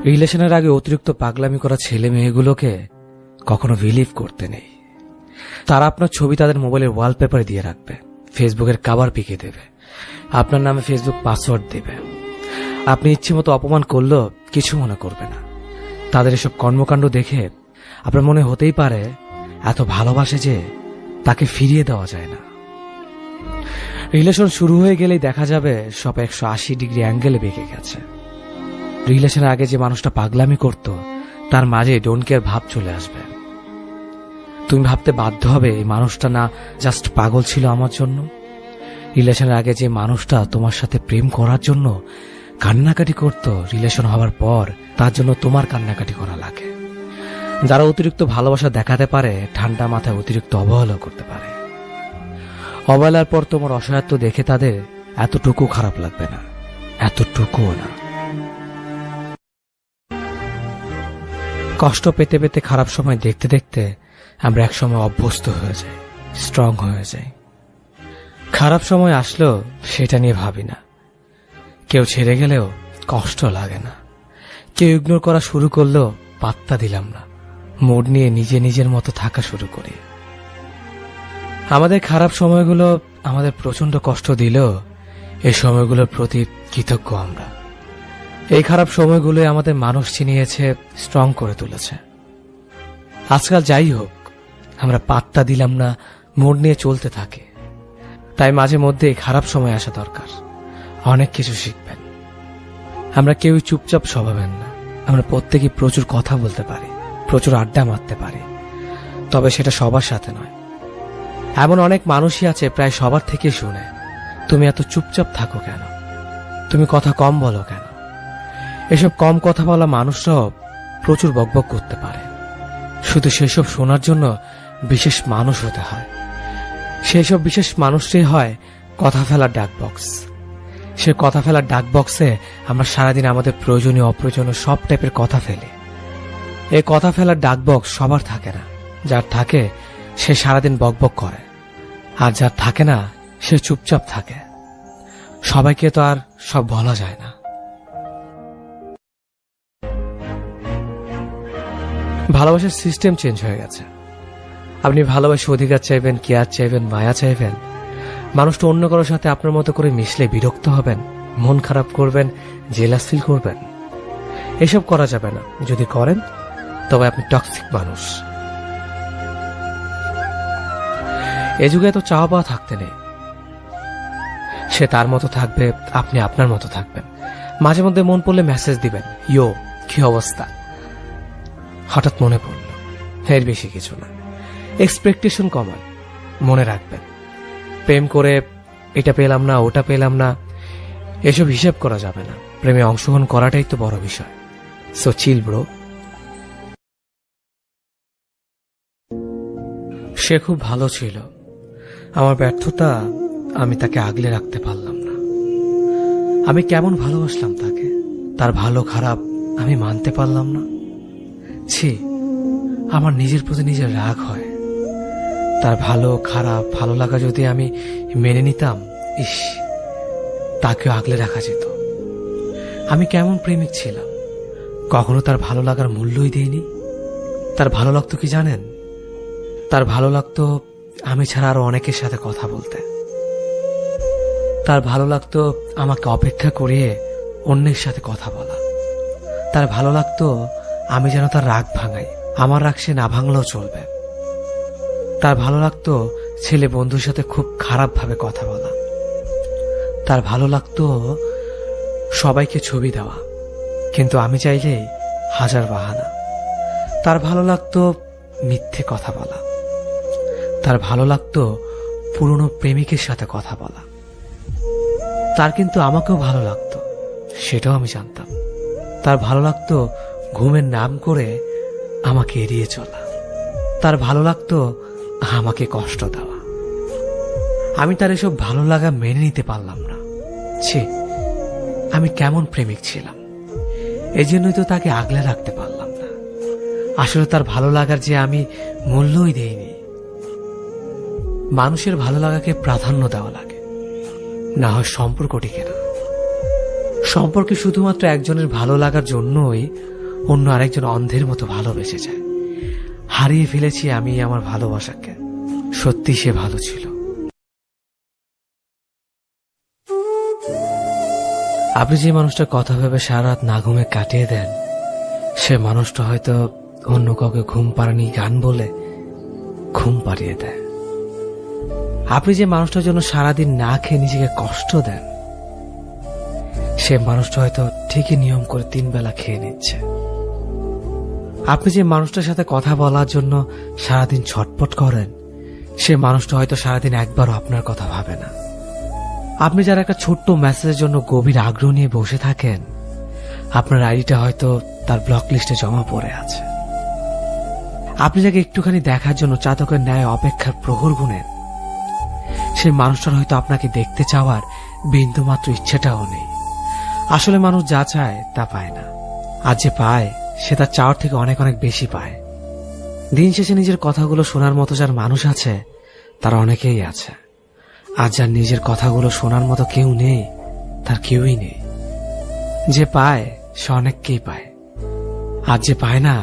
রিলেশনের আগে অতিরিক্ত পাগলামি করা ছেলে মেয়েগুলোকে কখনো বিলিভ করতে নেই। তারা আপনার ছবি তাদের মোবাইলের ওয়ালপেপারে দিয়ে রাখবে, ফেসবুকের কভার পিকে দেবে, আপনার নামে ফেসবুক পাসওয়ার্ড দেবে। আপনি ইচ্ছে মতো অপমান করলেও কিছু মনে করবে না। তাদের এসব কর্মকাণ্ড দেখে আপনার মনে হতেই পারে এত ভালোবাসে যে তাকে ফিরিয়ে দেওয়া যায় না। রিলেশন শুরু হয়ে গেলেই দেখা যাবে সব 180 ডিগ্রি অ্যাঙ্গেলে বেঁকে গেছে। রিলেশনের আগে যে মানুষটা পাগলামি করত তার মাঝে ডোন্ট কেয়ার ভাব চলে আসবে। তুমি ভাবতে বাধ্য হবে এই মানুষটা না জাস্ট পাগল ছিল আমার জন্য। রিলেশনের আগে যে মানুষটা তোমার সাথে প্রেম করার জন্য কান্নাকাটি করত, রিলেশন হওয়ার পর তার জন্য তোমার কান্নাকাটি করা লাগে। যারা অতিরিক্ত ভালোবাসা দেখাতে পারে ঠান্ডা মাথায় অতিরিক্ত অবহেলা করতে পারে। অবহেলার পর তোমার অসহায়ত্ব দেখে তাদের এতটুকু খারাপ লাগবে না, এতটুকুও না। কষ্ট পেতে পেতে খারাপ সময় দেখতে দেখতে আমরা একসময় অভ্যস্ত হয়ে যাই, স্ট্রং হয়ে যাই। খারাপ সময় আসলেও সেটা নিয়ে ভাবি না। কেউ ছেড়ে গেলেও কষ্ট লাগে না। কেউ ইগনোর করা শুরু করলেও পাত্তা দিলাম না। মুড নিয়ে নিজে নিজের মতো থাকা শুরু করি। আমাদের খারাপ সময়গুলো আমাদের প্রচন্ড কষ্ট দিলেও এই সময়গুলোর প্রতি কৃতজ্ঞ আমরা। এই খারাপ সময়গুলো আমাদের মানুষ চিনিয়েছে, স্ট্রং করে তুলেছে। আজকাল যাই হোক, আমরা পাত্তা দিলাম না, মুড নিয়ে চলতে থাকি। তাই মাঝে মধ্যে খারাপ সময় আসা দরকার। অনেক কিছু শিখবেন। আমরা কেউই চুপচাপ স্বভাবের না। আমরা প্রত্যেকেই প্রচুর কথা বলতে পারি, প্রচুর আড্ডা মারতে পারি, তবে সেটা সবার সাথে নয়। এমন অনেক মানুষই আছে প্রায় সবার থেকে শুনে, তুমি এত চুপচাপ থাকো কেন, তুমি কথা কম বলো কেন। এসব কম কথা বলা মানুষরাও প্রচুর বকবক করতে পারে। শুধু সেসব শোনার জন্য বিশেষ মানুষ হতে হয়। সেসব বিশেষ মানুষটাই হয় কথা ফেলার ডাক বক্স। সে কথা ফেলার ডাক বক্সে আমরা সারাদিন আমাদের প্রয়োজনীয় অপ্রয়োজনীয় সব টাইপের কথা ফেলি। এই কথা ফেলার ডাক বক্স সবার থাকে না। যার থাকে সে সারাদিন বকবক করে, আর যার থাকে না সে চুপচাপ থাকে। সবাইকে তো আর সব বলা যায় না। ভালোবাসার সিস্টেম চেঞ্জ হয়ে গেছে। আপনি ভালোবাসে অধিকার চাইবেন, কেয়ার চাইবেন, মায়া চাইবেন। মানুষটা অন্য কারোর সাথে আপনার মতো করে মিশলে বিরক্ত হবেন, মন খারাপ করবেন, জেলাস ফিল করবেন। এসব করা যাবে না। যদি করেন তবে আপনি টক্সিক মানুষ। এ যুগে এত চাওয়া পাওয়া থাকতে নেই। সে তার মতো থাকবে, আপনি আপনার মতো থাকবেন। মাঝে মধ্যে মন পড়লে মেসেজ দিবেন, ইয়ো কি অবস্থা, হঠাৎ মনে পড়ল। এর বেশি কিছু না। এক্সপেকটেশন কমান। মনে রাখবেন, প্রেম করে এটা পেলাম না, ওটা পেলাম না, এসব হিসেব করা যাবে না। প্রেমে অংশগ্রহণ করাটাই তো বড় বিষয়। সো চিল ব্রো। সে খুব ভালো ছিল। আমার ব্যর্থতা আমি তাকে আগলে রাখতে পারলাম না। আমি কেমন ভালোবাসলাম তাকে, তার ভালো খারাপ আমি মানতে পারলাম না। ছি, আমার নিজের প্রতি নিজের রাগ হয়। তার ভালো খারাপ ভালো লাগা যদি আমি মেনে নিতাম, ইস, তাকেও আগলে রাখা যেত। আমি কেমন প্রেমিক ছিলাম, কখনো তার ভালো লাগার মূল্যই দেইনি। তার ভালো লাগতো কি জানেন? তার ভালো লাগতো আমি ছাড়া আরো অনেকের সাথে কথা বলতে। তার ভালো লাগতো আমাকে অপেক্ষা করিয়ে অন্যের সাথে কথা বলা। তার ভালো লাগতো আমি যেন তার রাগ ভাঙাই, আমার রাগ সে না ভাঙলেও চলবে। তার ভালো লাগতো ছেলে বন্ধুর সাথে খুব খারাপ ভাবে কথা বলা। তার ভালো লাগতো সবাইকে ছবি দেওয়া, কিন্তু আমি চাইলেই হাজার বাহানা। তার ভালো লাগতো মিথ্যে কথা বলা। তার ভালো লাগতো পুরনো প্রেমিকের সাথে কথা বলা। তার কিন্তু আমাকেও ভালো লাগতো, সেটাও আমি জানতাম। তার ভালো লাগতো ঘুমের নাম করে আমাকে এড়িয়ে চলা। তার ভালো লাগতো আমাকে কষ্ট দেওয়া। আমি তার এসব ভালো লাগা মেনে নিতে পারলাম না। ছি, আমি কেমন প্রেমিক ছিলাম। এই জন্যই তো তাকে আগলে রাখতে পারলাম না। আসলে তার ভালো লাগার যে আমি মূল্যই দেইনি। মানুষের ভালো লাগাকে প্রাধান্য দেওয়া লাগে, না হয় সম্পর্ক টিকে না। সম্পর্কে শুধুমাত্র একজনের ভালো লাগার জন্যই অন্য আরেকজন অন্ধের মতো ভালোবেসে যায়। হারিয়ে ফেলেছি আমি আমার ভালোবাসাকে, সত্যি সে ভালো ছিল। আপনি যে মানুষটার কথা ভেবে সারা রাত না ঘুমে কাটিয়ে দেন, সে মানুষটা হয়তো অন্য কাউকে ঘুম পাড়ানি গান বলে ঘুম পাড়িয়ে দেয়। আপনি যে মানুষটার জন্য সারাদিন না খেয়ে নিজেকে কষ্ট দেন, সে মানুষটা হয়তো ঠিকই নিয়ম করে 3 বেলা খেয়ে নিচ্ছে। আপনি যে মানুষটার সাথে কথা বলার জন্য সারাদিন ছটপট করেন, সে মানুষটা হয়তো সারাদিন একবারও আপনার কথা ভাবে না। আপনি যারা একটা ছোট্ট মেসেজের জন্য গভীর আগ্রহ নিয়ে বসে থাকেন, আপনার আইডিটা হয়তো তার ব্লক লিস্টে জমা পড়ে আছে। আপনি যাকে একটুখানি দেখার জন্য চাতকের ন্যায় অপেক্ষার প্রহর গুনেন, সে মানুষটার হয়তো আপনাকে দেখতে চাওয়ার বিন্দুমাত্র ইচ্ছেটাও নেই। আসলে মানুষ যা চায় তা পায় না, আর যে পায় সে তার চাওয়ার থেকে অনেক অনেক বেশি পায়। দিন শেষে নিজের কথাগুলো শোনার মতো যার মানুষ আছে, তার অনেকেই আছে। আর যার নিজের কথাগুলো শোনার মতো কেউ নেই, তার কেউই নেই। যে পায় সে অনেককেই পায়, আর যে পায় না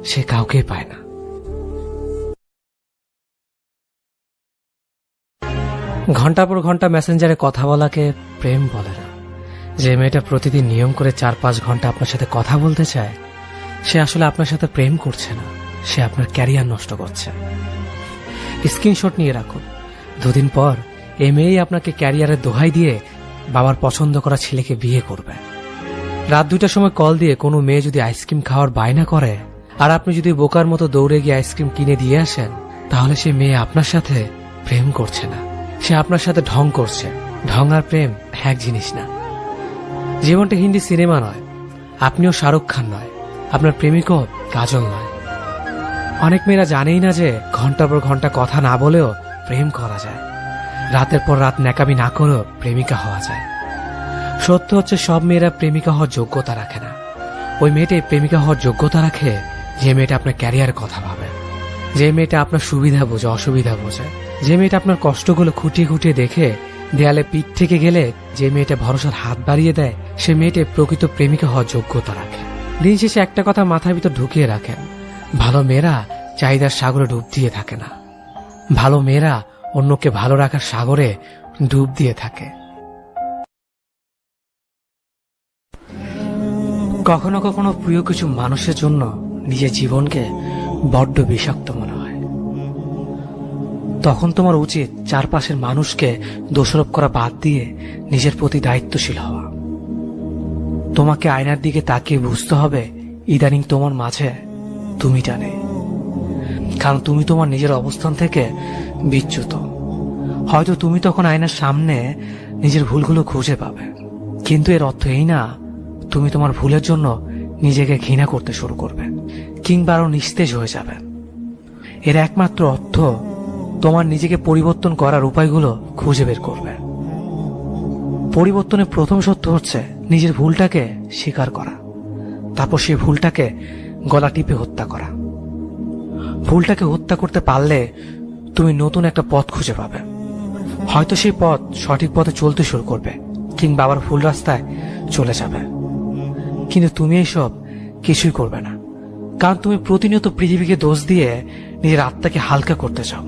সে কাউকেই পায় না। ঘন্টা পর ঘন্টা মেসেঞ্জারে কথা বলাকে প্রেম বলে না। যে মেয়েটা প্রতিদিন নিয়ম করে 4-5 ঘন্টা আপনার সাথে কথা বলতে চায়, সে আসলে আপনার সাথে প্রেম করছে না, সে আপনার ক্যারিয়ার নষ্ট করছে। স্ক্রিনশট নিয়ে রাখুন, 2 দিন পর এই মেয়েই আপনাকে ক্যারিয়ারের দোহাই দিয়ে বাবার পছন্দ করা ছেলেকে বিয়ে করবে। রাত 2টার সময় কল দিয়ে কোনো মেয়ে যদি আইসক্রিম খাওয়ার বায়না করে, আর আপনি যদি বোকার মতো দৌড়ে গিয়ে আইসক্রিম কিনে দিয়ে আসেন, তাহলে সে মেয়ে আপনার সাথে প্রেম করছে না, সে আপনার সাথে ঢং করছে। ঢং আর প্রেম এক জিনিস না। জীবনটা হিন্দি সিনেমা নয়, আপনিও শাহরুখ খান নয়, আপনার প্রেমিকও কাজল নয়। অনেক মেয়েরা জানেই না যে ঘন্টার পর ঘন্টা কথা না বলেও প্রেম করা যায়, রাতের পর রাত ন্যাকামি না করেও প্রেমিকা হওয়া যায়। সত্য হচ্ছে সব মেয়েরা প্রেমিকা হওয়ার যোগ্যতা রাখে না। ওই মেয়েটাই প্রেমিকা হওয়ার যোগ্যতা রাখে যে মেয়েটা আপনার ক্যারিয়ারের কথা ভাবে, যে মেয়েটা আপনার সুবিধা বোঝে, অসুবিধা বোঝে, যে মেয়েটা আপনার কষ্টগুলো খুঁটিয়ে খুঁটিয়ে দেখে দেয়ালে পিঠ থেকে গেলে যে মেয়েটা ভরসার হাত বাড়িয়ে দেয়, সে মেয়েটাই প্রকৃত প্রেমিকা হওয়ার যোগ্যতা রাখে। দিন শেষে একটা কথা মাথার ভিতর ঢুকিয়ে রাখেন, ভালো মেয়েরা চাহিদার সাগরে ডুব দিয়ে থাকে না, ভালো মেয়েরা অন্যকে ভালো রাখার সাগরে ডুব দিয়ে থাকে। কখনো কখনো প্রিয় কিছু মানুষের জন্য নিজের জীবনকে বড্ড বিষাক্ত মনে হয়। তখন তোমার উচিত চারপাশের মানুষকে দোষারোপ করা বাদ দিয়ে নিজের প্রতি দায়িত্বশীল হওয়া। তোমাকে আয়নার দিকে তাকিয়ে বুঝতে হবে ইদানিং তোমার মাঝে তুমিটা নেই, কারণ তুমি তোমার নিজের অবস্থান থেকে বিচ্যুত। হয়তো তুমি তখন আয়নার সামনে নিজের ভুলগুলো খুঁজে পাবে, কিন্তু এর অর্থ এই না তুমি তোমার ভুলের জন্য নিজেকে ঘৃণা করতে শুরু করবে কিংবা আরো নিস্তেজ হয়ে যাবে। এর একমাত্র অর্থ তোমার নিজেকে পরিবর্তন করার উপায়গুলো খুঁজে বের করবে। পরিবর্তনের প্রথম সত্য হচ্ছে নিজের ভুলটাকে স্বীকার করা, তারপর সেই ভুলটাকে গলা টিপে হত্যা করা। ভুলটাকে হত্যা করতে পারলে তুমি নতুন একটা পথ খুঁজে পাবে। হয়তো সেই পথ সঠিক পথে চলতে শুরু করবে কিংবা আবার ভুল রাস্তায় চলে যাবে, কিন্তু তুমি এইসব কিছুই করবে না, কারণ তুমি প্রতিনিয়ত পৃথিবীকে দোষ দিয়ে নিজের আত্মাকে হালকা করতে চাও,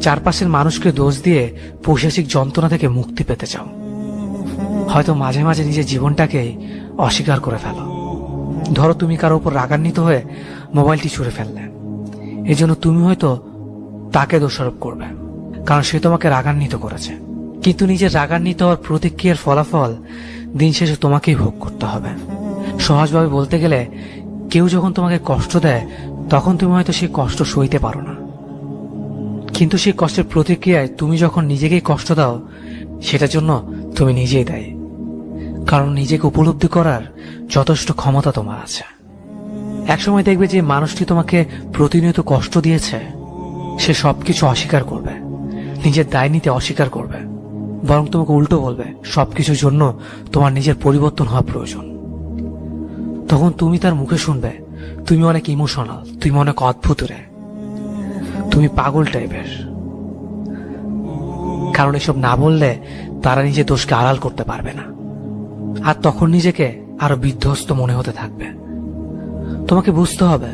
চারপাশের মানুষকে দোষ দিয়ে পৈশাচিক যন্ত্রণা থেকে মুক্তি পেতে চাও। হয়তো মাঝে মাঝে নিজের জীবনটাকেই অস্বীকার করে ফেলো। ধরো তুমি কারো উপর রাগান্বিত হয়ে মোবাইলটি ছুঁড়ে ফেললে, এজন্য তুমি হয়তো তাকে দোষারোপ করবে, কারণ সে তোমাকে রাগান্বিত করেছে, কিন্তু নিজের রাগান্বিত হওয়ার প্রতিক্রিয়ার ফলাফল দিন শেষে তোমাকেই ভোগ করতে হবে। সহজভাবে বলতে গেলে কেউ যখন তোমাকে কষ্ট দেয় তখন তুমি হয়তো সেই কষ্ট সইতে পারো না, কিন্তু সেই কষ্টের প্রতিক্রিয়ায় তুমি যখন নিজেকেই কষ্ট দাও সেটার জন্য তুমি নিজেই দায়ী, কারণ নিজেকে উপলব্ধি করার যথেষ্ট ক্ষমতা তোমার আছে। একসময় দেখবে যে মানুষটি তোমাকে প্রতিনিয়ত কষ্ট দিয়েছে সে সবকিছু অস্বীকার করবে, নিজের দায় নিতে অস্বীকার করবে, বরং তোমাকে উল্টো বলবে সবকিছুর জন্য তোমার নিজের পরিবর্তন হওয়া প্রয়োজন। তখন তুমি তার মুখে শুনবে তুমি অনেক ইমোশনাল, তুমি অনেক অদ্ভুত রে, তুমি পাগল টাইপের। কারণ এসব না বললে তারা নিজের দোষকে আড়াল করতে পারবে না। আর তখন নিজেকে আরো বিধ্বস্ত মনে হতে থাকবে। তোমাকে বুঝতে হবে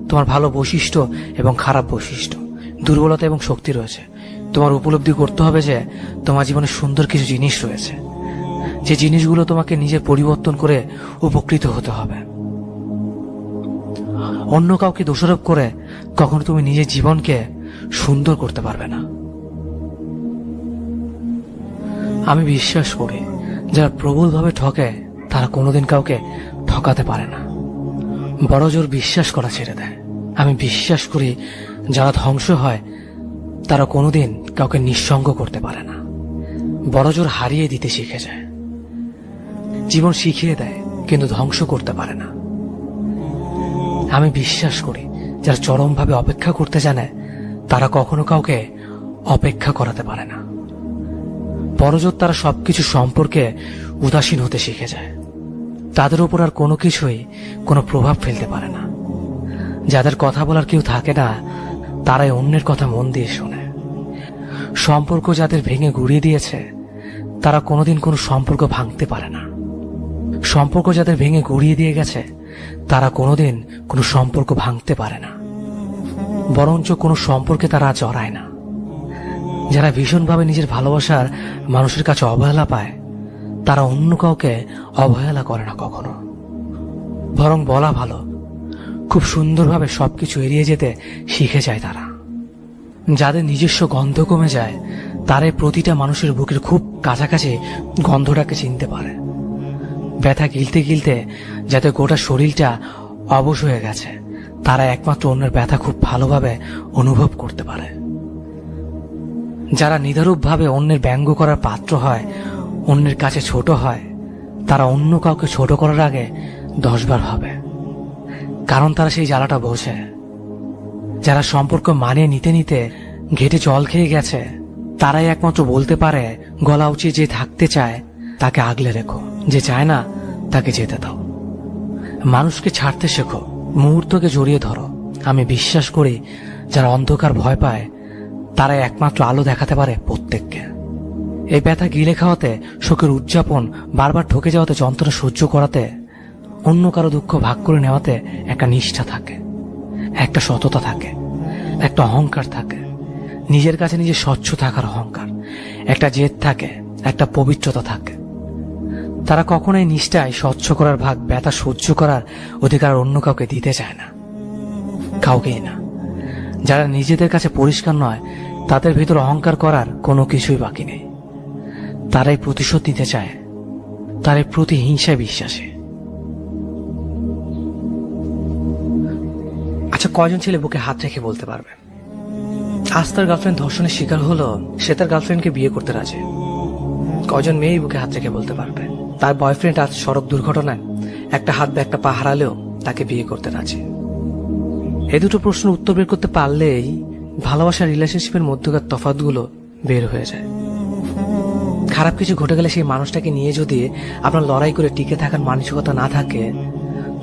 তোমার ভালো বৈশিষ্ট্য এবং খারাপ বৈশিষ্ট্য, দুর্বলতা এবং শক্তি রয়েছে। তোমার উপলব্ধি করতে হবে যে তোমার জীবনে সুন্দর কিছু জিনিস রয়েছে, যে জিনিসগুলো তোমাকে নিজের পরিবর্তন করে উপকৃত হতে হবে। অন্য কাউকে দোষারোপ করে কখনো তুমি নিজের জীবনকে সুন্দর করতে পারবে না। আমি বিশ্বাস করি যারা প্রবলভাবে ঠকে তারা কোনোদিন কাউকে ঠকাতে পারে না, বড় জোর বিশ্বাস করা ছেড়ে দেয়। আমি বিশ্বাস করি যারা ধ্বংস হয় তারা কোনোদিন কাউকে নিঃসঙ্গ করতে পারে না, বড় জোর হারিয়ে দিতে শিখে যায়। জীবন শিখিয়ে দেয় কিন্তু ধ্বংস করতে পারে না। আমি বিশ্বাস করি যারা চরমভাবে অপেক্ষা করতে জানে তারা কখনো কাউকে অপেক্ষা করাতে পারে না, বড়জোর তারা সবকিছু সম্পর্কে উদাসীন হতে শিখে যায়। তাদের উপর আর কোনো কিছুই কোনো প্রভাব ফেলতে পারে না। যাদের কথা বলার কেউ থাকে না তারাই অন্যের কথা মন দিয়ে শোনে। সম্পর্ক যাদের ভেঙে গুড়িয়ে দিয়েছে তারা কোনোদিন কোনো সম্পর্ক ভাঙতে পারে না। সম্পর্ক যাদের ভেঙে গুড়িয়ে দিয়ে গেছে তারা কোনোদিন কোনো সম্পর্ক ভাঙতে পারে না, বরঞ্চ কোনো সম্পর্কে তারা জড়ায় না। যারা ভীষণভাবে নিজের ভালোবাসার মানুষের কাছে অবহেলা পায় তারা অন্য কাউকে অবহেলা করে না কখনো, বরং বলা ভালো খুব সুন্দরভাবে সবকিছু এড়িয়ে যেতে শিখে যায় তারা। যাদের নিজস্ব গন্ধ কমে যায় তারাই প্রতিটা মানুষের বুকের খুব কাছাকাছি গন্ধটাকে চিনতে পারে। ব্যথা গিলতে গিলতে যাতে গোটা শরীরটা অবশ হয়ে গেছে তারা একমাত্র অন্যের ব্যথা খুব ভালোভাবে অনুভব করতে পারে। যারা নিদারূপভাবে অন্যের ব্যঙ্গ করার পাত্র হয়, অন্যের কাছে ছোট হয়, তারা অন্য কাউকে ছোট করার আগে 10 বার ভাবে, কারণ তারা সেই জ্বালাটা বোঝে। যারা সম্পর্ক মানিয়ে নিতে নিতে ঘেটে জল খেয়ে গেছে তারাই একমাত্র বলতে পারে গলা উঁচিয়ে যে থাকতে চায় তাকে আগলে রেখো, যে চায় না তাকে যেতে দাও। মানুষকে ছাড়তে শেখো, মুহূর্তকে জড়িয়ে ধরো। আমি বিশ্বাস করি যারা অন্ধকার ভয় পায় তারাই একমাত্র আলো দেখাতে পারে প্রত্যেককে। এই ব্যথা গিলে খাওয়াতে, শোকের উদযাপন, বারবার ঠকে যাওয়াতে, যন্ত্রণা সহ্য করাতে, অন্য কারো দুঃখ ভাগ করে নেওয়াতে একটা নিষ্ঠা থাকে, একটা সততা থাকে, একটা অহংকার থাকে, নিজের কাছে নিজে স্বচ্ছ থাকার অহংকার, একটা জেদ থাকে, একটা পবিত্রতা থাকে। তারা কখনোই নিষ্ঠায় স্বচ্ছ করার ভাগ, ব্যথা সহ্য করার অধিকার অন্য কাউকে দিতে চায় না, কাউকেই না। যারা নিজেদের কাছে পরিষ্কার নয় তাদের ভিতর অহংকার করার কোনো কিছুই বাকি নেই। তারাই প্রতিশোধ নিতে চায়, তারাই প্রতিহিংসায় বিশ্বাসী। আচ্ছা, কয়জন ছেলে বুকে হাত রেখে বলতে পারবে আজ তার গার্লফ্রেন্ড ধর্ষণের শিকার হলো, সে তার গার্লফ্রেন্ডকে বিয়ে করতে রাজি? কয়জন মেয়ে বুকে হাত রেখে বলতে পারবে তার বয়ফ্রেন্ড আজ সড়ক দুর্ঘটনায় একটা হাত বা একটা পা হারালেও তাকে বিয়ে করতে রাজি? এই দুটো প্রশ্নের উত্তর বের করতে পারলেই ভালোবাসার রিলেশনশিপের মধ্যকার তফাৎগুলো বের হয়ে যায়। খারাপ কিছু ঘটে গেলে সেই মানুষটাকে নিয়ে যদি আপনার লড়াই করে টিকে থাকার মানসিকতা না থাকে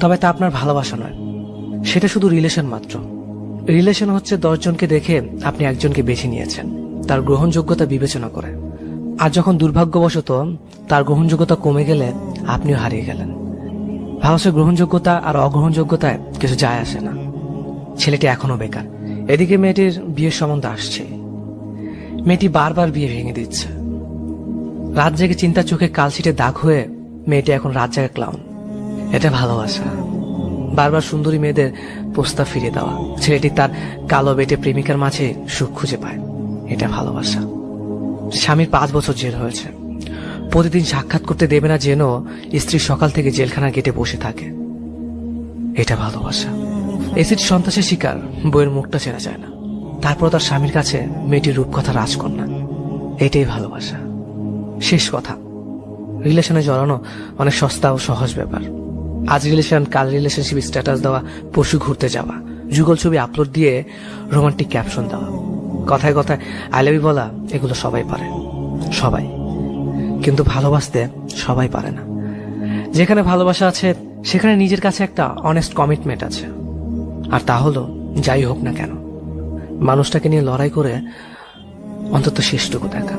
তবে তা আপনার ভালোবাসা নয়, সেটা শুধু রিলেশন মাত্র। রিলেশন হচ্ছে 10 জনকে দেখে আপনি একজনকে বেছে নিয়েছেন তার গ্রহণযোগ্যতা বিবেচনা করে, আর যখন দুর্ভাগ্যবশত তার গ্রহণযোগ্যতা কমে গেলে আপনিও হারিয়ে গেলেন। ভালোবাসার গ্রহণযোগ্যতা আর অগ্রহণযোগ্যতায় কিছু যায় আসে না। ছেলেটি এখনো বেকার, এদিকে মেয়েটির বিয়ের সম্বন্ধ আসছে। মেয়েটি বারবার বিয়ে ভেঙে দিচ্ছে। রাত জেগে চিন্তার চোখে কালশিটে দাগ হয়ে মেয়েটি এখন রাত জাগা ক্লাউন। এটা ভালোবাসা? বারবার সুন্দরী মেয়েদের প্রস্তাব ফিরিয়ে দেওয়া। ছেলেটি তার কালো বেটে প্রেমিকার মাঝে সুখ খুঁজে পায়। এটা ভালোবাসা? স্বামীর 5 বছর জেল হয়েছে, প্রতিদিন সাক্ষাৎ করতে দেবে না যেন স্ত্রী সকাল থেকে জেলখানা গেটে বসে থাকে। এটা ভালোবাসা? এসিড সন্ত্রাসের শিকার, বইয়ের মুখটা চেনা যায় না, তারপর তার স্বামীর কাছে মেয়েটির রূপকথা রাজকন্যা। এটাই ভালোবাসা? শেষ কথা, রিলেশনে জড়ানো অনেক সস্তা ও সহজ ব্যাপার। আজ রিলেশন, কাল রিলেশনশিপ স্ট্যাটাস দেওয়া, পরশু ঘুরতে যাওয়া, যুগল ছবি আপলোড দিয়ে রোমান্টিক ক্যাপশন দেওয়া, কথায় কথায় আই লাভ ইউ বলা, এগুলো সবাই পারে, সবাই। কিন্তু ভালোবাসতে সবাই পারে না। যেখানে ভালোবাসা আছে সেখানে নিজের কাছে একটা অনেস্ট কমিটমেন্ট আছে, আর তা হলো যাই হোক না কেন মানুষটাকে নিয়ে লড়াই করে অন্তত শেষটুকু দেখা।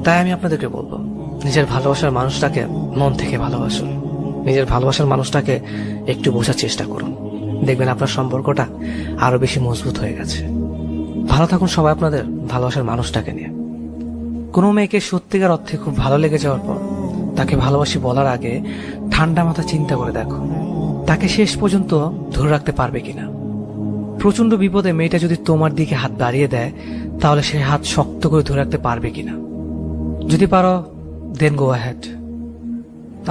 তাই আমি আপনাদেরকে বলবো, নিজের ভালোবাসার মানুষটাকে মন থেকে ভালোবাসুন। নিজের ভালোবাসার মানুষটাকে একটু বোঝার চেষ্টা করুন, দেখবেন আপনার সম্পর্কটা আরো বেশি মজবুত হয়ে গেছে। ভালো থাকুন সবাই আপনাদের ভালোবাসার মানুষটাকে নিয়ে। কোনো মেয়েকে সত্যিকার অর্থে খুব ভালো লেগে যাওয়ার পর তাকে ভালোবাসি বলার আগে ঠান্ডা মাথা চিন্তা করে দেখো তাকে শেষ পর্যন্ত ধরে রাখতে পারবে কিনা। প্রচন্ড বিপদে মেয়েটা যদি তোমার দিকে হাত বাড়িয়ে দেয় তাহলে সে হাত শক্ত করে ধরে রাখতে পারবে কিনা। যদি পারো দেন গো অ্যাহেড,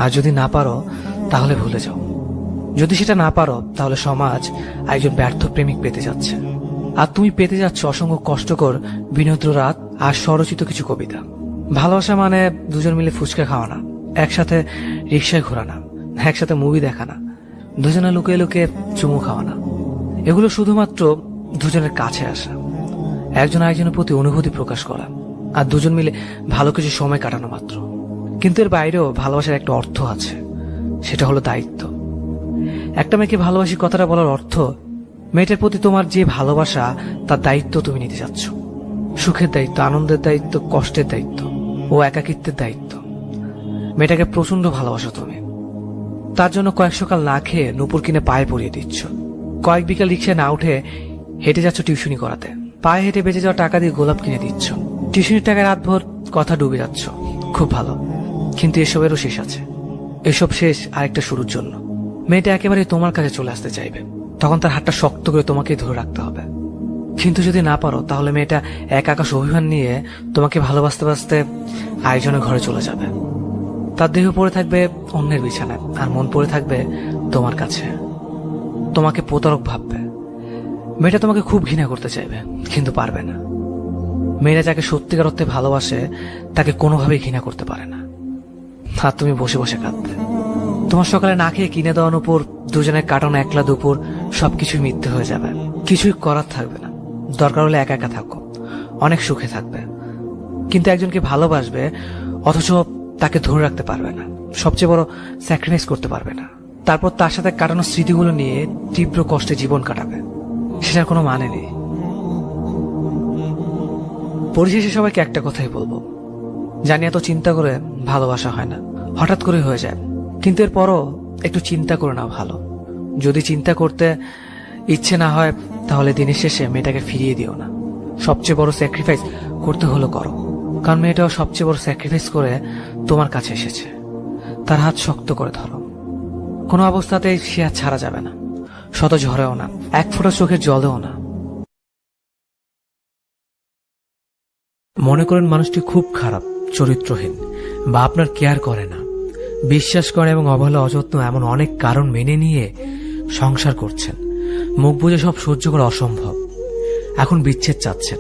আর যদি না পারো তাহলে ভুলে যাও। যদি সেটা না পারো তাহলে সমাজ একজন ব্যর্থ প্রেমিক পেতে যাচ্ছে, আর তুমি পেতে যাচ্ছ অসংখ্য কষ্টকর বিনোদ্র রাত আর স্বরচিত কিছু কবিতা। ভালোবাসা মানে দুজন মিলে ফুচকা খাওয়া না, একসাথে রিক্সায় ঘোরা না, একসাথে মুভি দেখা না, দুজনে লুকিয়ে লুকিয়ে চুমু খাওয়া না। এগুলো শুধুমাত্র দুজনের কাছে আসা, একজন আরেকজনের প্রতি অনুভূতি প্রকাশ করা, আর দুজন মিলে ভালো কিছু সময় কাটানো মাত্র। কিন্তু এর বাইরেও ভালোবাসার একটা অর্থ আছে, সেটা হলো দায়িত্ব। একটা মেয়েকে ভালোবাসি কথাটা বলার অর্থ মেয়েটার প্রতি তোমার যে ভালোবাসা তার দায়িত্ব তুমি নিতে যাচ্ছ। সুখের দায়িত্ব, আনন্দের দায়িত্ব, কষ্টের দায়িত্ব ও একাকিত্বের দায়িত্ব। মেয়েটাকে প্রচন্ড ভালোবাসো তুমি, তার জন্য কয়েক সকাল না খেয়ে নূপুর কিনে পায়ে পরিয়ে দিচ্ছ, কয়েক বিকাল রিক্সায় না উঠে হেঁটে যাচ্ছ টিউশনি করাতে, পায়ে হেঁটে বেঁচে যাওয়া টাকা দিয়ে গোলাপ কিনে দিচ্ছ, টিউশনির টাকায় রাতভর কথা ডুবে যাচ্ছ। খুব ভালো, কিন্তু এসবেরও শেষ আছে। এসব শেষ আরেকটা শুরুর জন্য। মেয়েটা একেবারে তোমার কাছে চলে আসতে চাইবে, তখন তার হাতটা শক্ত করে তোমাকে ধরে রাখতে হবে। কিন্তু যদি না পারো তাহলে মেয়েটা এক আকাশ অভিমান নিয়ে তোমাকে ভালোবাসতে বাসতে আরেকজনের ঘরে চলে যাবে। তার দেহ পড়ে থাকবে অন্যের বিছানায়, আর মন পড়ে থাকবে তোমার কাছে। তোমাকে প্রতারক ভাববে। মেয়েটা তোমাকে খুব ঘৃণা করতে চাইবে, কিন্তু পারবে না। মেয়েরা যাকে সত্যিকার অর্থে ভালোবাসে তাকে কোনোভাবেই ঘৃণা করতে পারে না। আর তুমি বসে বসে কাঁদবে। তোমার সকালে না খেয়ে কিনে দেওয়ার উপর দুজনের কাটানো একলা দুপুর সবকিছুই মিথ্যে হয়ে যাবে, কিছুই করার থাকবে না। দরকার হলে একা একা থাকো, অনেক সুখে থাকবে। কিন্তু একজনকে ভালোবাসবে অথচ তাকে ধরে রাখতে পারবে না, সবচেয়ে বড় স্যাক্রিফাইস করতে পারবে না। তারপর তার সাথে কাটানো স্মৃতিগুলো নিয়ে তীব্র কষ্টে জীবন কাটাবে, সেটার কোনো মানে নেই। পরিশেষে সবাইকে একটা কথাই বলবো, জানি এত চিন্তা করে ভালোবাসা হয় না, হঠাৎ করে হয়ে যায়। কিন্তু এরপরও একটু চিন্তা করে নাও ভালো। যদি চিন্তা করতে ইচ্ছে না হয় তাহলে দিনের শেষে মেয়েটাকে ফিরিয়ে দিও না। সবচেয়ে বড় স্যাক্রিফাইস করতে হলো করো, কারণ মেয়েটাও সবচেয়ে বড় স্যাক্রিফাইস করে তোমার কাছে এসেছে। তার হাত শক্ত করে ধরো, কোনো অবস্থাতেই সে হাত ছাড়া যাবে না। শত ঝড়েও না, এক ফোঁটা চোখের জলেও না। মনে করেন মানুষটি খুব খারাপ, চরিত্রহীন, বা আপনার কেয়ার করে না, বিশ্বাস করে এবং অবহেলা অযত্ন এমন অনেক কারণ মেনে নিয়ে সংসার করছেন। মুখ বুঝে সব সহ্য করা অসম্ভব। এখন বিচ্ছেদ চাচ্ছেন।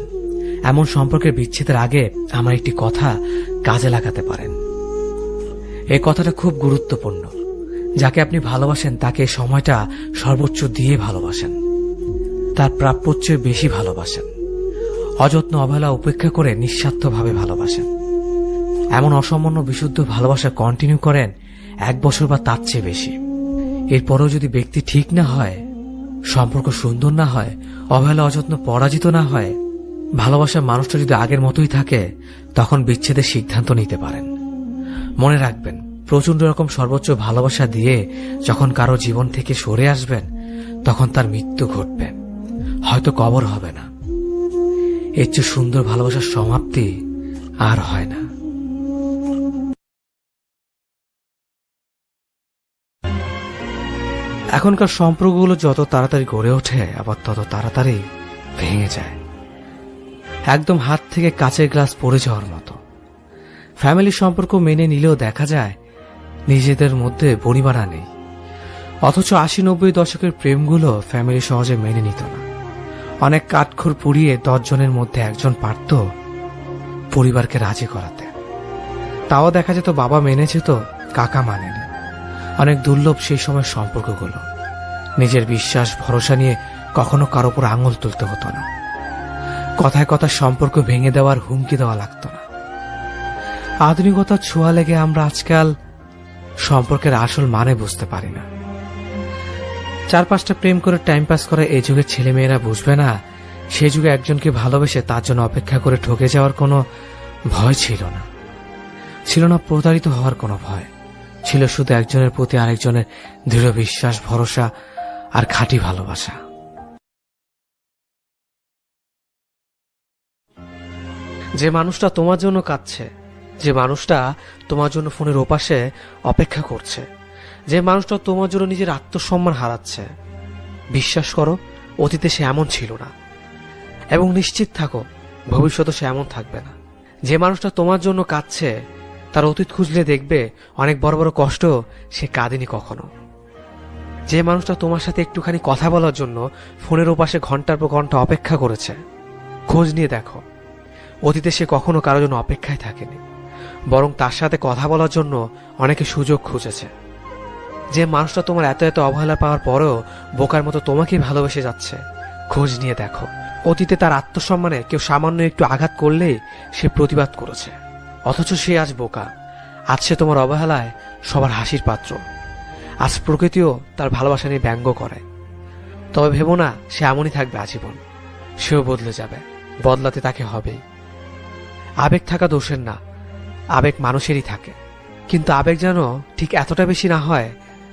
এমন সম্পর্কের বিচ্ছেদের আগে আমার একটি কথা কাজে লাগাতে পারেন। এই কথাটা খুব গুরুত্বপূর্ণ। যাকে আপনি ভালোবাসেন তাকে এই সময়টা সর্বোচ্চ দিয়ে ভালোবাসেন, তার প্রাপ্যর চেয়ে বেশি ভালোবাসেন, অযত্ন অবহেলা উপেক্ষা করে নিঃস্বার্থভাবে ভালোবাসেন। এমন অসামান্য বিশুদ্ধ ভালোবাসা কন্টিনিউ করেন 1 বছর বা তার চেয়ে বেশি। এরপরেও যদি ব্যক্তি ঠিক না হয়, সম্পর্ক সুন্দর না হয়, অবহেলা অযত্ন পরাজিত না হয়, ভালোবাসার মানুষটা যদি আগের মতোই থাকে, তখন বিচ্ছেদের সিদ্ধান্ত নিতে পারেন। মনে রাখবেন, প্রচন্ড রকম সর্বোচ্চ ভালোবাসা দিয়ে যখন কারো জীবন থেকে সরে আসবেন, তখন তার মৃত্যু ঘটবে, হয়তো কবর হবে না। এর চেয়ে সুন্দর ভালোবাসার সমাপ্তি আর হয় না। এখনকার সম্পর্কগুলো যত তাড়াতাড়ি গড়ে ওঠে, আবার তত তাড়াতাড়ি ভেঙে যায়, একদম হাত থেকে কাচের গ্লাস পড়ে যাওয়ার মতো। ফ্যামিলির সম্পর্ক মেনে নিলেও দেখা যায় নিজেদের মধ্যে বনিবানা নেই। অথচ 80-90 দশকের প্রেমগুলো ফ্যামিলি সহজে মেনে নিত না। অনেক কাঠখড় পুড়িয়ে 10 জনের মধ্যে একজন পারত পরিবারকে রাজি করাতে। তাও দেখা যেত বাবা মেনেছে তো কাকা মানেনি। অনেক দুর্লভ সেই সময় সম্পর্কগুলো। নিজের বিশ্বাস ভরসা নিয়ে কখনো কারো উপর আঙুল তুলতে হতো না। কথায় কথায় সম্পর্ক ভেঙে দেওয়ার হুমকি দেওয়া লাগতো না। আধুনিকতার ছোঁয়া লেগে আমরা আজকাল সম্পর্কের আসল মানে বুঝতে পারি না। 4-5টা প্রেম করে টাইম পাস করে এই যুগের ছেলেমেয়েরা বুঝবে না সে যুগে একজনকে ভালোবেসে তার জন্য অপেক্ষা করে ঠকে যাওয়ার কোনো ভয় ছিল না। ছিল না প্রতারিত হওয়ার কোনো ভয়, ছিল শুধু একজনের প্রতি আরেকজনের দৃঢ় বিশ্বাস, ভরসা আর খাঁটি ভালোবাসা। যে মানুষটা তোমার জন্য কাঁদছে, যে মানুষটা তোমার জন্য ফোনের ওপাশে অপেক্ষা করছে, যে মানুষটা তোমার জন্য নিজের আত্মসম্মান হারাচ্ছে, বিশ্বাস করো অতীতে সে এমন ছিল না, এবং নিশ্চিত থাকো ভবিষ্যতে সে এমন থাকবে না। যে মানুষটা তোমার জন্য কাঁদছে তার অতীত খুঁজলে দেখবে অনেক বড় বড় কষ্ট সে কাঁদেনি কখনো। যে মানুষটা তোমার সাথে একটুখানি কথা বলার জন্য ফোনের ওপাশে ঘন্টার পর ঘন্টা অপেক্ষা করেছে, খোঁজ নিয়ে দেখো অতীতে সে কখনো কারো জন্য অপেক্ষায় থাকেনি, বরং তার সাথে কথা বলার জন্য অনেকে সুযোগ খুঁজেছে। যে মানুষটা তোমার এত এত অবহেলা পাওয়ার পরেও বোকার মতো তোমাকেই ভালোবেসে যাচ্ছে, খোঁজ নিয়ে দেখো অতীতে তার আত্মসম্মানে কেউ সামান্য একটু আঘাত করলেই সে প্রতিবাদ করেছে, অথচ সে আজ বোকা। আজ সে তোমার অবহেলায় সবার হাসির পাত্র। আজ প্রকৃতিও তার ভালোবাসা নিয়ে ব্যঙ্গ করে। তবে ভেবো না সে এমনই থাকবে আজীবন, সেও বদলে যাবে, বদলাতে তাকে হবেই। আবেগ থাকা দোষের না, আবেগ মানুষেরই থাকে, কিন্তু আবেগ যেন ঠিক এতটা বেশি না হয়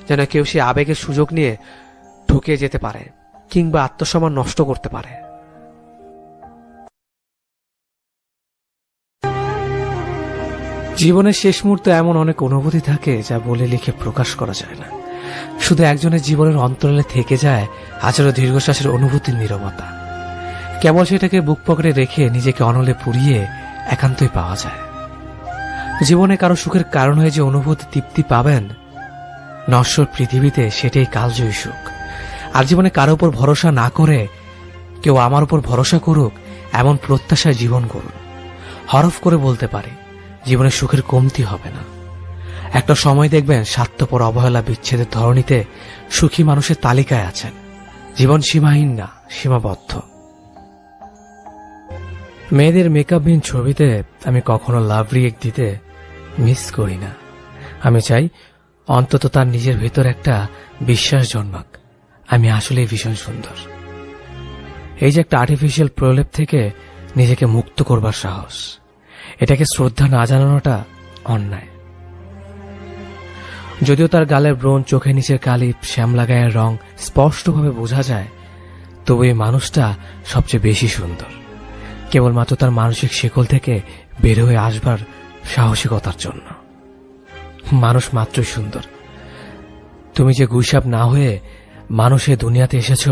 যেন কেউ সে আবেগের সুযোগ নিয়ে ঠকে যেতে পারে কিংবা আত্মসম্মান নষ্ট করতে পারে। জীবনের শেষ মুহূর্তে এমন অনেক অনুভূতি থাকে যা বলে লিখে প্রকাশ করা যায় না। শুধু একজনের জীবনের অন্তরালে থেকে যায় হাজারো দীর্ঘশ্বাসের অনুভূতির নীরবতা। কেবল সেটাকে বুক পকেটে রেখে নিজেকে অনলে পুড়িয়ে একান্তই পাওয়া যায়। জীবনে কারো সুখের কারণ হয়ে যে অনুভূতি তৃপ্তি পাবেন নশ্বর পৃথিবীতে, সেটাই কালজয়ী সুখ। আর জীবনে কারো উপর ভরসা না করে কেউ আমার উপর ভরসা করুক এমন প্রত্যাশায় জীবন করুন। হরফ করে বলতে পারে জীবনে সুখের কমতি হবে না। একটা সময় দেখবেন স্বার্থপর অবহেলা বিচ্ছেদের ধরনীতে সুখী মানুষের তালিকায় আছেন। জীবন সীমাহীন না, সীমাবদ্ধ। মেয়েদের মেকআপহীন ছবিতে আমি কখনো লাভ রিয়েক্ট দিতে মিস করি না। আমি চাই অন্তত তার নিজের ভেতর একটা বিশ্বাস জন্মাক আমি আসলেই ভীষণ সুন্দর। এই যে একটা আর্টিফিশিয়াল প্রলেপ থেকে নিজেকে মুক্ত করবার সাহস, এটাকে শ্রদ্ধা না জানানোটা অন্যায়। যদিও তার গালের ব্রণ, চোখের নিচের কালি, শ্যামলা গায়ের রং স্পষ্টভাবে বোঝা যায়, তবু এই মানুষটা সবচেয়ে বেশি সুন্দর কেবলমাত্র তার মানসিক শিকল থেকে বের হয়ে আসবার সাহসিকতার জন্য। মানুষ মাত্রই সুন্দর। তুমি যে গুইসাপ না হয়ে মানুষের দুনিয়াতে এসেছ,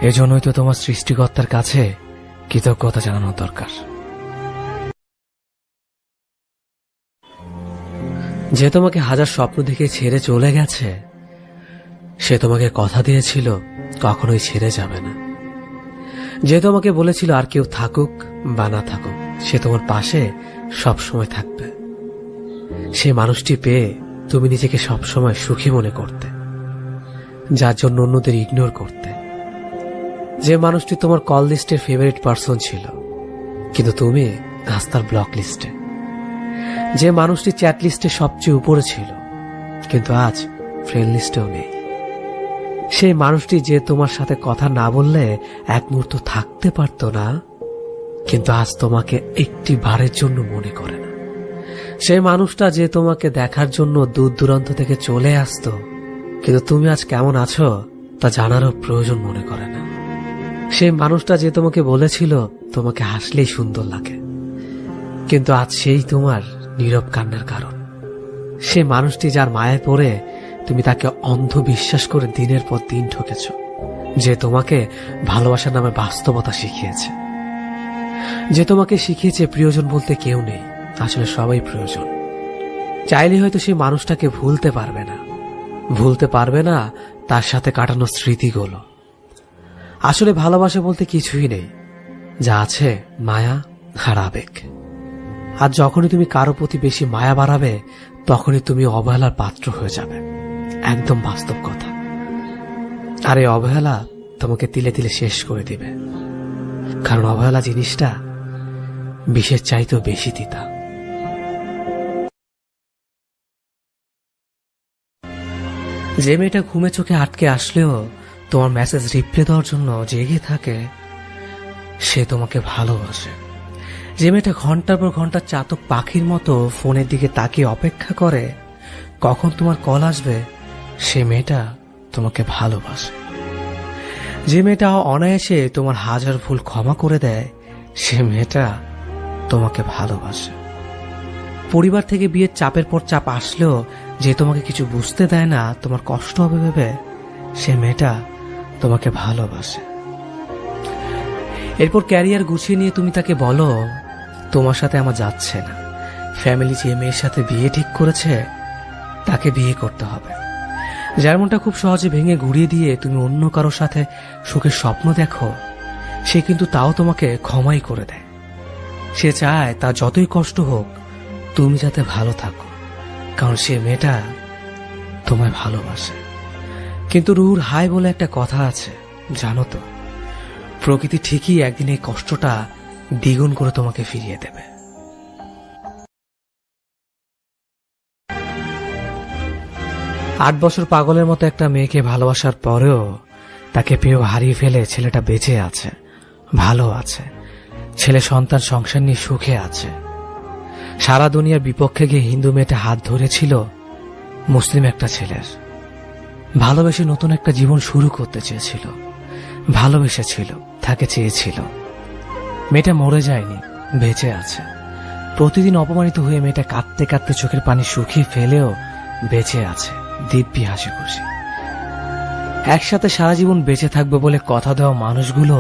এজন্যই তো তোমার সৃষ্টিকর্তার কাছে কৃতজ্ঞতা জানানো দরকার। যে তোমাকে হাজার স্বপ্ন দেখে ছেড়ে চলে গেছে, সে তোমাকে কথা দিয়েছিল কখনোই ছেড়ে যাবে না। যে তোমাকে বলেছিল আর কেউ থাকুক বা না থাকুক সে তোমার পাশে সবসময় থাকবে, সে মানুষটি পেয়ে তুমি নিজেকে সবসময় সুখী মনে করতে, যার জন্য অন্যদের ইগনোর করতে। যে মানুষটি তোমার কল লিস্টের ফেভারিট পার্সন ছিল, কিন্তু তুমি আজ তার ব্লক লিস্টে। যে মানুষটি চ্যাট লিস্টে সবচেয়ে উপরে ছিল, কিন্তু আজ ফ্রেন্ড লিস্টেও নেই। সেই মানুষটি যে তোমার সাথে কথা না বললে এক মুহূর্ত থাকতে পারত না, কিন্তু আজ তোমাকে একটি বারের জন্য মনে করে না। সেই মানুষটা যে তোমাকে দেখার জন্য দূর দূরান্ত থেকে চলে আসতো, কিন্তু তুমি আজ কেমন আছো তা জানারও প্রয়োজন মনে করে না। সেই মানুষটা যে তোমাকে বলেছিল তোমাকে হাসলেই সুন্দর লাগে, কিন্তু আজ সেই তোমার নীরব কান্নার কারণ। সে মানুষটি যার মায়ায় পড়ে তুমি তাকে অন্ধ বিশ্বাস করে দিনের পর দিন ঠকেছ, যে তোমাকে ভালোবাসার নামে বাস্তবতা শিখিয়েছে, যে তোমাকে শিখিয়েছে প্রিয়জন বলতে কেউ নেই, আসলে সবাই প্রয়োজন। চাইলে হয়তো সেই মানুষটাকে ভুলতে পারবে না, ভুলতে পারবে না তার সাথে কাটানো স্মৃতিগুলো। আসলে ভালোবাসা বলতে কিছুই নেই, যা আছে মায়া আর আবেগ। আর যখনই তুমি কারো প্রতি বেশি মায়া বাড়াবে, তখনই তুমি অবহেলার পাত্র হয়ে যাবে। একদম বাস্তব কথা। আর এই অবহেলা তোমাকে তিলে তিলে শেষ করে দিবে, কারণ অবহেলা জিনিসটা বিষের চাইতেও বেশি তিতা। যে মেয়েটা ঘুমে চোখে আটকে আসলেও তোমার মেসেজ রিপ্লাই দেওয়ার জন্য জেগে থাকে, সে তোমাকে ভালোবাসে। যে মেয়েটা ঘন্টার পর ঘন্টা চাতক পাখির মতো ফোনের দিকে তাকিয়ে অপেক্ষা করে কখন তোমার কল আসবে, সে মেয়েটা তোমাকে ভালোবাসে। যে মেয়েটা অনায়াসে তোমার হাজার ভুল ক্ষমা করে দেয়, সে মেয়েটা তোমাকে ভালোবাসে। পরিবার থেকে বিয়ের চাপের পর চাপ আসলেও যে তোমাকে কিছু বুঝতে দেয় না, তোমার কষ্ট হবে ভেবে, সে মেয়েটা তোমাকে ভালোবাসে। এরপর ক্যারিয়ার গুছিয়ে নিয়ে তুমি তাকে বলো, তোমার সাথে আমার যাচ্ছে না, ফ্যামিলি যে মেয়ের সাথে বিয়ে ঠিক করেছে তাকে বিয়ে করতে হবে। যার মনটা খুব সহজে ভেঙে গুড়িয়ে দিয়ে তুমি অন্য কারোর সাথে সুখের স্বপ্ন দেখো, সে কিন্তু তাও তোমাকে ক্ষমাই করে দেয়। সে চায় তা যতই কষ্ট হোক তুমি যাতে ভালো থাকো, কারণ সে মেয়েটা তোমায় ভালোবাসে। কিন্তু রুহুর হাই বলে একটা কথা আছে, জানো তো, প্রকৃতি ঠিকই একদিন এই কষ্টটা দ্বিগুণ করে তোমাকে ফিরিয়ে দেবে। 8 বছর পাগলের মতো একটা মেয়েকে ভালোবাসার পরেও তাকে পেয়েও হারিয়ে ফেলে ছেলেটা বেঁচে আছে, ভালো আছে, ছেলে সন্তান সংসার নিয়ে সুখে আছে। সারা দুনিয়ার বিপক্ষে গিয়ে হিন্দু মেয়েটা হাত ধরেছিল মুসলিম একটা ছেলের। ভালোবেসে নতুন একটা জীবন শুরু করতে চেয়েছিল, ভালোবেসেছিল, তাকে চেয়েছিল। মেয়েটা মরে যায়নি, বেঁচে আছে। প্রতিদিন অপমানিত হয়ে মেয়েটা কাঁদতে কাঁদতে চোখের পানি শুকিয়ে ফেলেও বেঁচে আছে, দিব্যি হাসি খুশি। একসাথে সারা জীবন বেঁচে থাকবে বলে কথা দেওয়া মানুষগুলো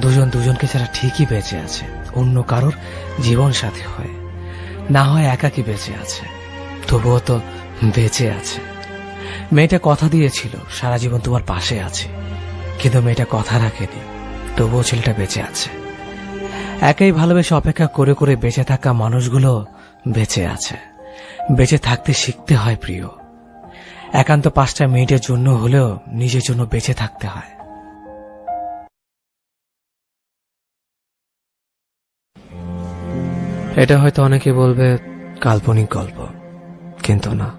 দুজন দুজনকে ছাড়া ঠিকই বেঁচে আছে, অন্য কারোর জীবন সাথী হয়ে, না হয় একাকী বেঁচে আছে, তবুও তো বেঁচে আছে। মেয়েটা কথা দিয়েছিল সারা জীবন তোমার পাশে আছে, কিন্তু মেয়েটা কথা রাখেনি, তবুও ছেলেটা বেঁচে আছে। একাই ভালোবেসে অপেক্ষা করে করে বেঁচে থাকা মানুষগুলো বেঁচে আছে। বেঁচে থাকতে শিখতে হয় প্রিয়, একান্ত 5টা মিনিটের জন্য হলেও নিজের জন্য বেঁচে থাকতে হয়। এটা হয়তো অনেকে বলবে কাল্পনিক গল্প, কিন্তু না,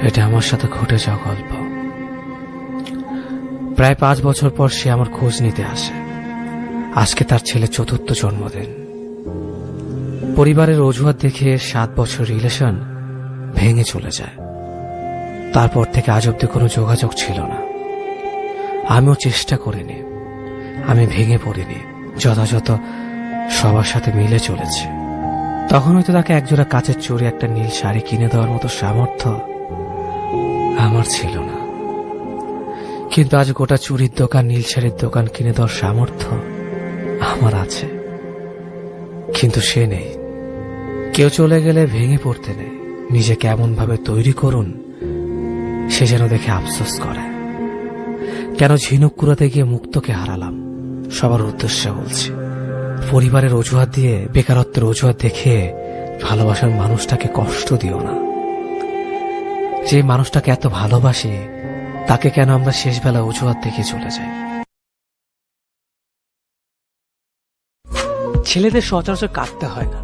এটা আমার সাথে ঘটে যাওয়া গল্প। প্রায় 5 বছর পর সে আমার খোঁজ নিতে আসে। আজকে তার ছেলে 4র্থ জন্মদিন। পরিবারের অজুহাত দেখে 7 বছর রিলেশন ভেঙে চলে যায়। তারপর থেকে আজ অব্দি কোনো যোগাযোগ ছিল না। আমিও চেষ্টা করিনি, আমি ভেঙে পড়িনি, যথাযথ সবার সাথে মিলে চলেছে। তখন হয়তো তাকে একজোড়া কাচের চুড়ি, একটা নীল শাড়ি কিনে দেওয়ার মতো সামর্থ্য আমার ছিল না, কিন্তু আজ গোটা চুড়ির দোকান, নীল শাড়ির দোকান কিনে দেওয়ার সামর্থ্য আমার আছে। কিন্তু সে নেই। কেউ চলে গেলে ভেঙে পড়তে নেই, নিজেকে এমন ভাবে তৈরি করুন সে যেন দেখে আফসোস করে। কেন ঝিনুক কুড়াতে গিয়ে মুক্তকে হারালাম, সবার উদ্দেশ্যে বলছি। পরিবারের অজুহাত দিয়ে, বেকারত্বের অজুহাত দেখে ভালোবাসার মানুষটাকে কষ্ট দিও না। যে মানুষটাকে এত ভালোবাসি তাকে কেন আমরা শেষবেলা অজুহাত দেখে চলে যাই? ছেলেদের সচরাচর কাঁদতে হয় না।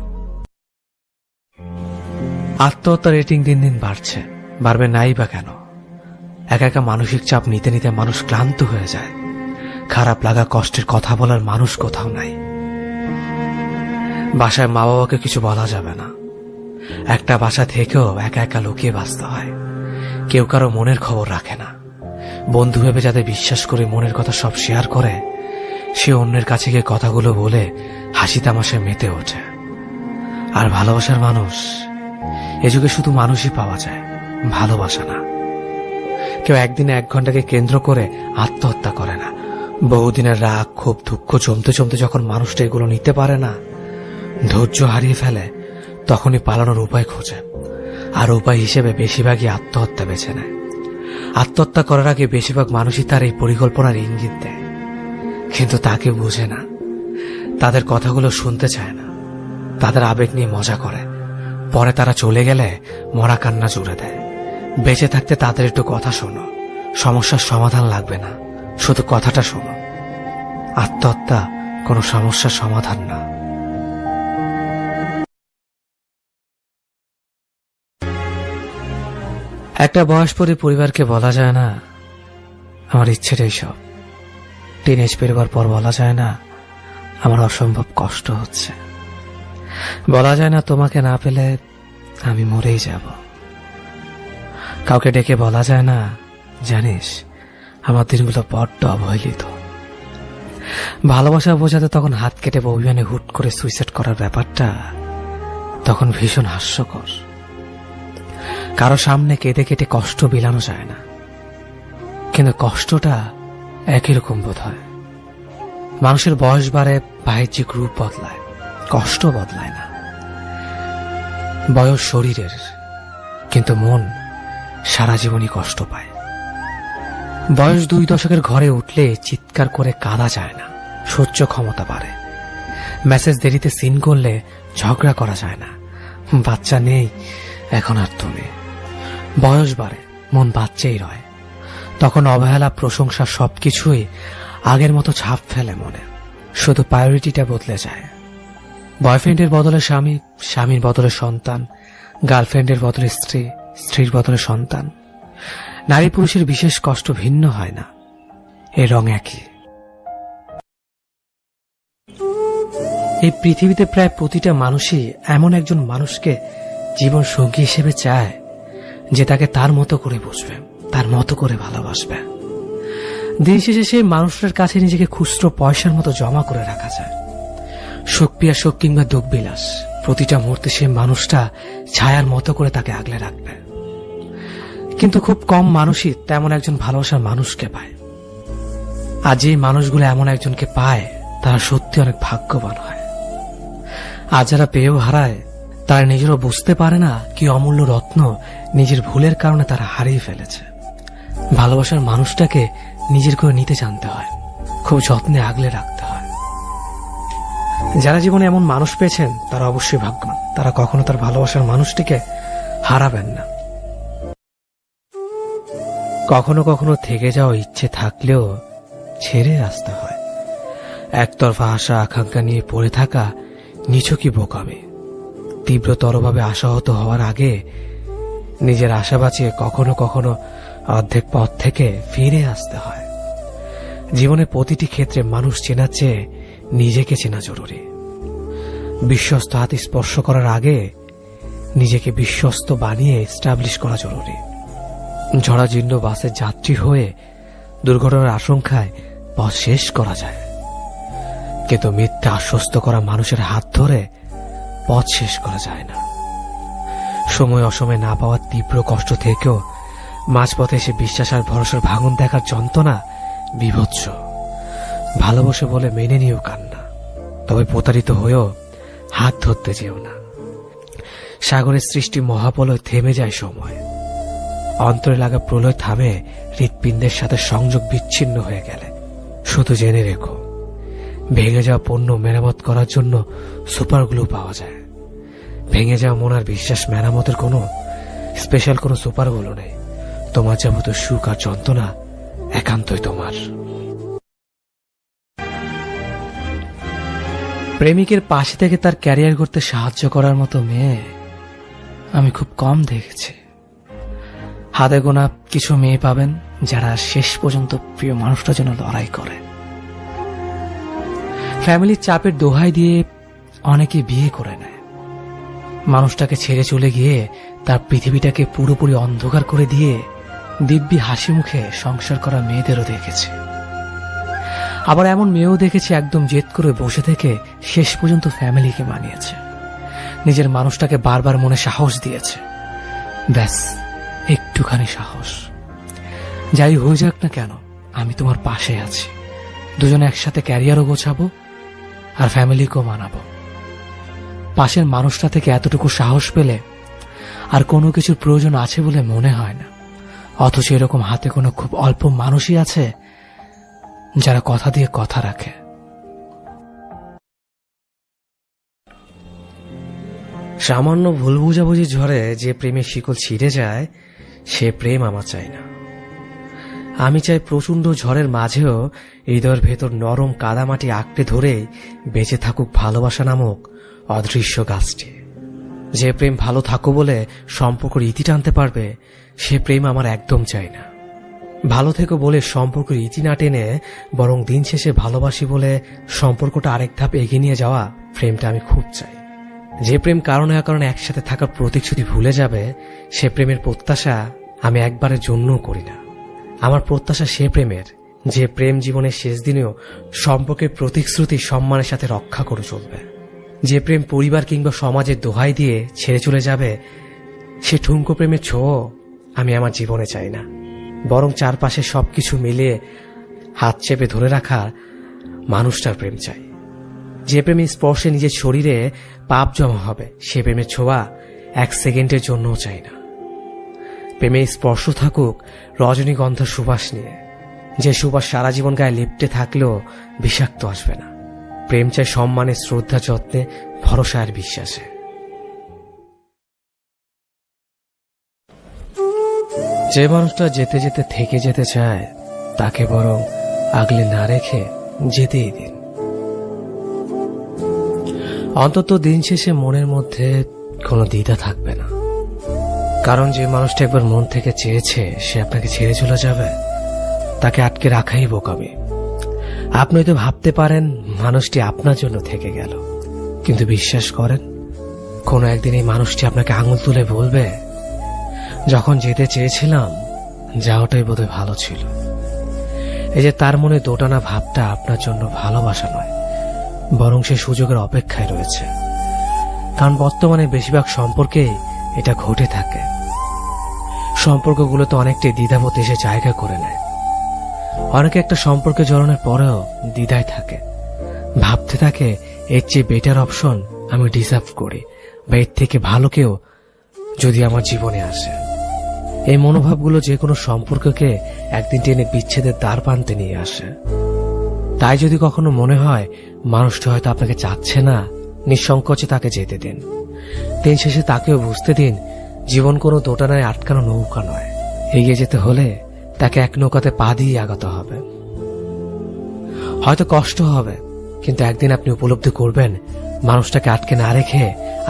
আত্মহত্যা রেটিং দিন দিন বাড়ছে, বাড়বে নাই বা কেন? একা একা মানসিক চাপ নিতে নিতে মানুষ ক্লান্ত হয়ে যায়। খারাপ লাগা, কষ্টের কথা বলার মানুষ কোথাও নাই। বাসায় মা বাবাকে কিছু বলা যাবে না। একটা বাসা থেকেও একা একা লুকিয়ে বাঁচতে হয়। কেউ কারো মনের খবর রাখে না। বন্ধু ভেবে যাদের বিশ্বাস করে মনের কথা সব শেয়ার করে, সে অন্যের কাছে গিয়ে কথাগুলো বলে হাসি তামাশায় মেতে ওঠে। আর ভালোবাসার মানুষ, এ যুগে শুধু মানুষই পাওয়া যায়, ভালোবাসা না। কেউ একদিনে 1 ঘন্টাকে কেন্দ্র করে আত্মহত্যা করে না। বহুদিনের রাগ, ক্ষোভ, দুঃখ জমতে জমতে যখন মানুষটা এগুলো নিতে পারে না, ধৈর্য হারিয়ে ফেলে, তখনই পালানোর উপায় খোঁজে। আর উপায় হিসেবে বেশিরভাগই আত্মহত্যা বেছে নেয়। আত্মহত্যা করার আগে বেশিরভাগ মানুষই তার এই পরিকল্পনার ইঙ্গিত দেয়, কিন্তু তাকে বুঝে না। তাদের কথাগুলো শুনতে চায় না, তাদের আবেগ নিয়ে মজা করে। পরে তারা চলে গেলে মরা কান্না জুড়ে দেয়। বেঁচে থাকতে তাদের একটু কথা শোনো, সমস্যার সমাধান লাগবে না, শুধু কথাটা শোনো। আত্মহত্যা কোনো সমস্যার সমাধান না। একটা বয়স পরে পরিবারকে বলা যায় না আমার ইচ্ছেটাই সব। টিনেজ পেরোবার পর বলা যায় না আমার অসম্ভব কষ্ট হচ্ছে। বলা যায় না তোমাকে না পেলে আমি মরেই যাব। কাউকে ডেকে বলা যায় না, জানিস আমার দিনগুলো বড্ড অবহেলিত। ভালোবাসা বোঝাতে তখন হাত কেটে অভিমানে হুট করে সুইসাইড করার ব্যাপারটা তখন ভীষণ হাস্যকর। কারো সামনে কেঁদে কেটে কষ্ট বিলানো যায় না, কিন্তু কষ্টটা একই রকম বোধ হয়। মানুষের বয়স বাড়ে, বাহ্যিক রূপ বদলায়, কষ্ট বদলায় না। বয়স শরীরের, কিন্তু মন সারা জীবনই কষ্ট পায়। বয়স 2 দশকের ঘরে উঠলে চিৎকার করে কাঁদা যায় না, সহ্য ক্ষমতা বাড়ে। মেসেজ দেরিতে সিন করলে ঝগড়া করা যায় না, বাচ্চা নেই এখন আর তুমি। বয়স বাড়ে, মন বাচ্চাই রয়। তখন অবহেলা, প্রশংসা সবকিছুই আগের মতো ছাপ ফেলে মনে, শুধু প্রায়োরিটিটা বদলে যায়। বয়ফ্রেন্ডের বদলে স্বামী, স্বামীর বদলে সন্তান, গার্লফ্রেন্ডের বদলে স্ত্রী, স্ত্রীর বদলে সন্তান। নারী পুরুষের বিশেষ কষ্ট ভিন্ন হয় না, এর রং একই। এই পৃথিবীতে প্রায় প্রতিটা মানুষই এমন একজন মানুষকে জীবন সঙ্গী হিসেবে চায়, যে তাকে তার মতো করে বুঝবে, তার মতো করে ভালোবাসবে। দিন শেষে সেই মানুষটার কাছে নিজেকে খুচরো পয়সার মতো জমা করে রাখা যায়। সুখ পিয়া সুখ কিংবা দুঃখ বিলাস, প্রতিটা মুহূর্তে সেই মানুষটা ছায়ার মতো করে তাকে আগলে রাখবে। কিন্তু খুব কম মানুষই তেমন একজন ভালোবাসার মানুষকে পায়। আর যে মানুষগুলো এমন একজনকে পায়, তারা সত্যি অনেক ভাগ্যবান হয়। আর যারা পেয়েও হারায়, তারা নিজেরও বুঝতে পারে না কি অমূল্য রত্ন নিজের ভুলের কারণে তারা হারিয়ে ফেলেছে। ভালোবাসার মানুষটাকে নিজের করে নিতে জানতে হয়, খুব যত্নে আগলে রাখতে হয়। যারা জীবনে এমন মানুষ পেয়েছেন, তারা অবশ্যই ভাগ্যবান। তারা কখনো তার ভালোবাসার মানুষটিকে হারাবেন না। কখনো কখনো থেকে যাওয়া ইচ্ছে থাকলেও ছেড়ে আসতে হয়। একতরফা আশা আকাঙ্ক্ষা নিয়ে পড়ে থাকা নিছকই বোকামি। তীব্রতরভাবে আশাহত হওয়ার আগে নিজের আশা বাঁচিয়ে কখনো কখনো অর্ধেক পথ থেকে ফিরে আসতে হয়। জীবনের প্রতিটি ক্ষেত্রে মানুষ চেনার চেয়ে নিজেকে চেনা জরুরি। বিশ্বস্ত হাত স্পর্শ করার আগে নিজেকে বিশ্বস্ত বানিয়ে এস্টাবলিশ করা জরুরি। ঝড়াজীর্ণ বাসের যাত্রী হয়ে দুর্ঘটনার আশঙ্কায় পথ শেষ করা যায়, কিন্তু মিথ্যা আশ্বস্ত করা মানুষের হাত ধরে পথ শেষ করা যায় না। সময় অসময়ে না পাওয়ার তীব্র কষ্ট থেকেও মাঝপথে এসে বিশ্বাস আর ভরসার ভাঙন দেখার যন্ত্রণা বিভৎস। ভালোবাসে বলে মেনে নিও কান্না, তবে প্রতারিত হয়েও হাত ধরতে যেও না। সাগরের সৃষ্টি মহাপ্রলয় থেমে যায় সময়, অন্তরে লাগা প্রলয় থামে হৃৎপিণ্ডের সাথে সংযোগ বিচ্ছিন্ন হয়ে গেলে। শুধু জেনে রেখো, ভেঙে যাওয়া পণ্য মেরামত করার জন্য সুপার গ্লু পাওয়া যায়। ভেঙে যাওয়া মন আর বিশ্বাস মেরামতের কোনো স্পেশাল কোনো সুপার গ্লু নেই। তোমার যাবতীয় সুখ আর যন্ত্রণা একান্তই তোমার। প্রেমিকের পাশে থেকে তার ক্যারিয়ার করতে সাহায্য করার মতো মেয়ে আমি খুব কম দেখেছি। হাতে গোনা কিছু মেয়ে পাবেন যারা শেষ পর্যন্ত প্রিয় মানুষটার জন্য লড়াই করে। ফ্যামিলির চাপের দোহাই দিয়ে অনেকে বিয়ে করে নেয়। মানুষটাকে ছেড়ে চলে গিয়ে তার পৃথিবীটাকে পুরোপুরি অন্ধকার করে দিয়ে দিব্যি হাসি মুখে সংসার করা মেয়েদেরও দেখেছি। আবার এমন মেয়েও দেখেছি একদম জেদ করে বসে থেকে শেষ পর্যন্ত ফ্যামিলিকে মানিয়েছে, নিজের মানুষটাকে বারবার মনে সাহস দিয়েছে। ব্যাস একটুখানি সাহস, যাই হয়ে যাক না কেন আমি তোমার পাশে আছি। দুজনে একসাথে ক্যারিয়ারও গোছাবো আর ফ্যামিলিকেও মানাবো। পাশের মানুষটা থেকে এতটুকু সাহস পেলে আর কোনো কিছুর প্রয়োজন আছে বলে মনে হয় না। অথচ এরকম হাতে কোনো খুব অল্প মানুষই আছে যারা কথা দিয়ে কথা রাখে। সামান্য ভুল বুঝাবুঝি ঝড়ে যে প্রেমের শিকল ছিঁড়ে যায়, সে প্রেম আমার চাই না। আমি চাই প্রচন্ড ঝড়ের মাঝেও হৃদয়ের ভেতর নরম কাদামাটি আঁকড়ে ধরে বেঁচে থাকুক ভালোবাসা নামক অদৃশ্য গাছটি। যে প্রেম ভালো থাকো বলে সম্পর্কের ইতি টানতে পারবে, সে প্রেম আমার একদম চাই না। ভালো থেকো বলে সম্পর্কের ইতি না টেনে বরং দিন শেষে ভালোবাসি বলে সম্পর্কটা আরেক ধাপ এগিয়ে নিয়ে যাওয়া প্রেমটা আমি খুব চাই। যে প্রেম কারণে অকারণে একসাথে থাকার প্রতিশ্রুতি ভুলে যাবে, সে প্রেমের প্রত্যাশা আমি একবারের জন্যও করি না। আমার প্রত্যাশা সে প্রেমের যে প্রেম জীবনের শেষ দিনেও সম্পর্কের প্রতিশ্রুতি সম্মানের সাথে রক্ষা করে চলবে। যে প্রেম পরিবার কিংবা সমাজের দোহাই দিয়ে ছেড়ে চলে যাবে, সে ঠুনকো প্রেমের ছোঁয়া আমি আমার জীবনে চাই না। বরং চারপাশে সবকিছু মিলিয়ে হাত চেপে ধরে রাখার মানুষটার প্রেম চাই। যে প্রেমের স্পর্শে নিজের শরীরে পাপ জমা হবে, সে প্রেমের ছোঁয়া 1 সেকেন্ডের জন্যও চাই না। প্রেমের স্পর্শ থাকুক রজনীগন্ধার সুবাস নিয়ে, যে সুবাস সারা জীবন গায়ে লিপ্টে থাকলেও বিষাক্ত আসবে না। প্রেম চাই সম্মানে, শ্রদ্ধা, যত্নে, ভরসা আর বিশ্বাসে। যে মানুষটা যেতে যেতে থেকে যেতে চায়, তাকে বরং আগলে না রেখে যেতেই দিন। অন্তত দিন শেষে মনের মধ্যে কোনো দ্বিধা থাকবে না। কারণ যে মানুষটা একবার মন থেকে চেয়েছে সে আপনাকে ছেড়ে চলে যাবে, তাকে আটকে রাখাই বোকামি। আপনি তো ভাবতে পারেন মানুষটি আপনার জন্য থেকে গেল, কিন্তু বিশ্বাস করেন কোনো একদিন এই মানুষটি আপনাকে আঙুল তুলে বলবে, যখন যেতে চেয়েছিলাম যাওয়াটাই বোধহয় ভালো ছিল। এই যে তার মনে দোটানা ভাবটা আপনার জন্য ভালোবাসা নয়, বরং সে সুযোগের অপেক্ষায় রয়েছে। কারণ বর্তমানে বেশিরভাগ সম্পর্কেই এটা ঘটে থাকে। সম্পর্কগুলো তো অনেকটাই দ্বিধাবোধ এসে জায়গা করে নেয়। অনেকে একটা সম্পর্কে জড়ানোর পরেও দ্বিধায় থাকে, ভাবতে থাকে এর চেয়ে বেটার অপশন আমি ডিজার্ভ করি, বা এর থেকে ভালো কেউ যদি আমার জীবনে আসে। এই মনোভাবগুলো যে কোনো সম্পর্ককে একদিন টেনে বিচ্ছেদের দ্বার প্রান্তে নিয়ে আসে। তাই যদি কখনো মনে হয় মানুষটা হয়তো আপনাকে চাচ্ছে না, নিঃসংকোচে তাকে যেতে দিন। দিন শেষে তাকেও বুঝতে দিন জীবন কোনো দোটানায় আটকানো নৌকা নয়। এগিয়ে যেতে হলে তাকে এক নৌকাতে পা দিয়ে আগাতে হবে। হয়তো কষ্ট হবে, কিন্তু একদিন আপনি উপলব্ধি করবেন মানুষটাকে আটকে না রেখে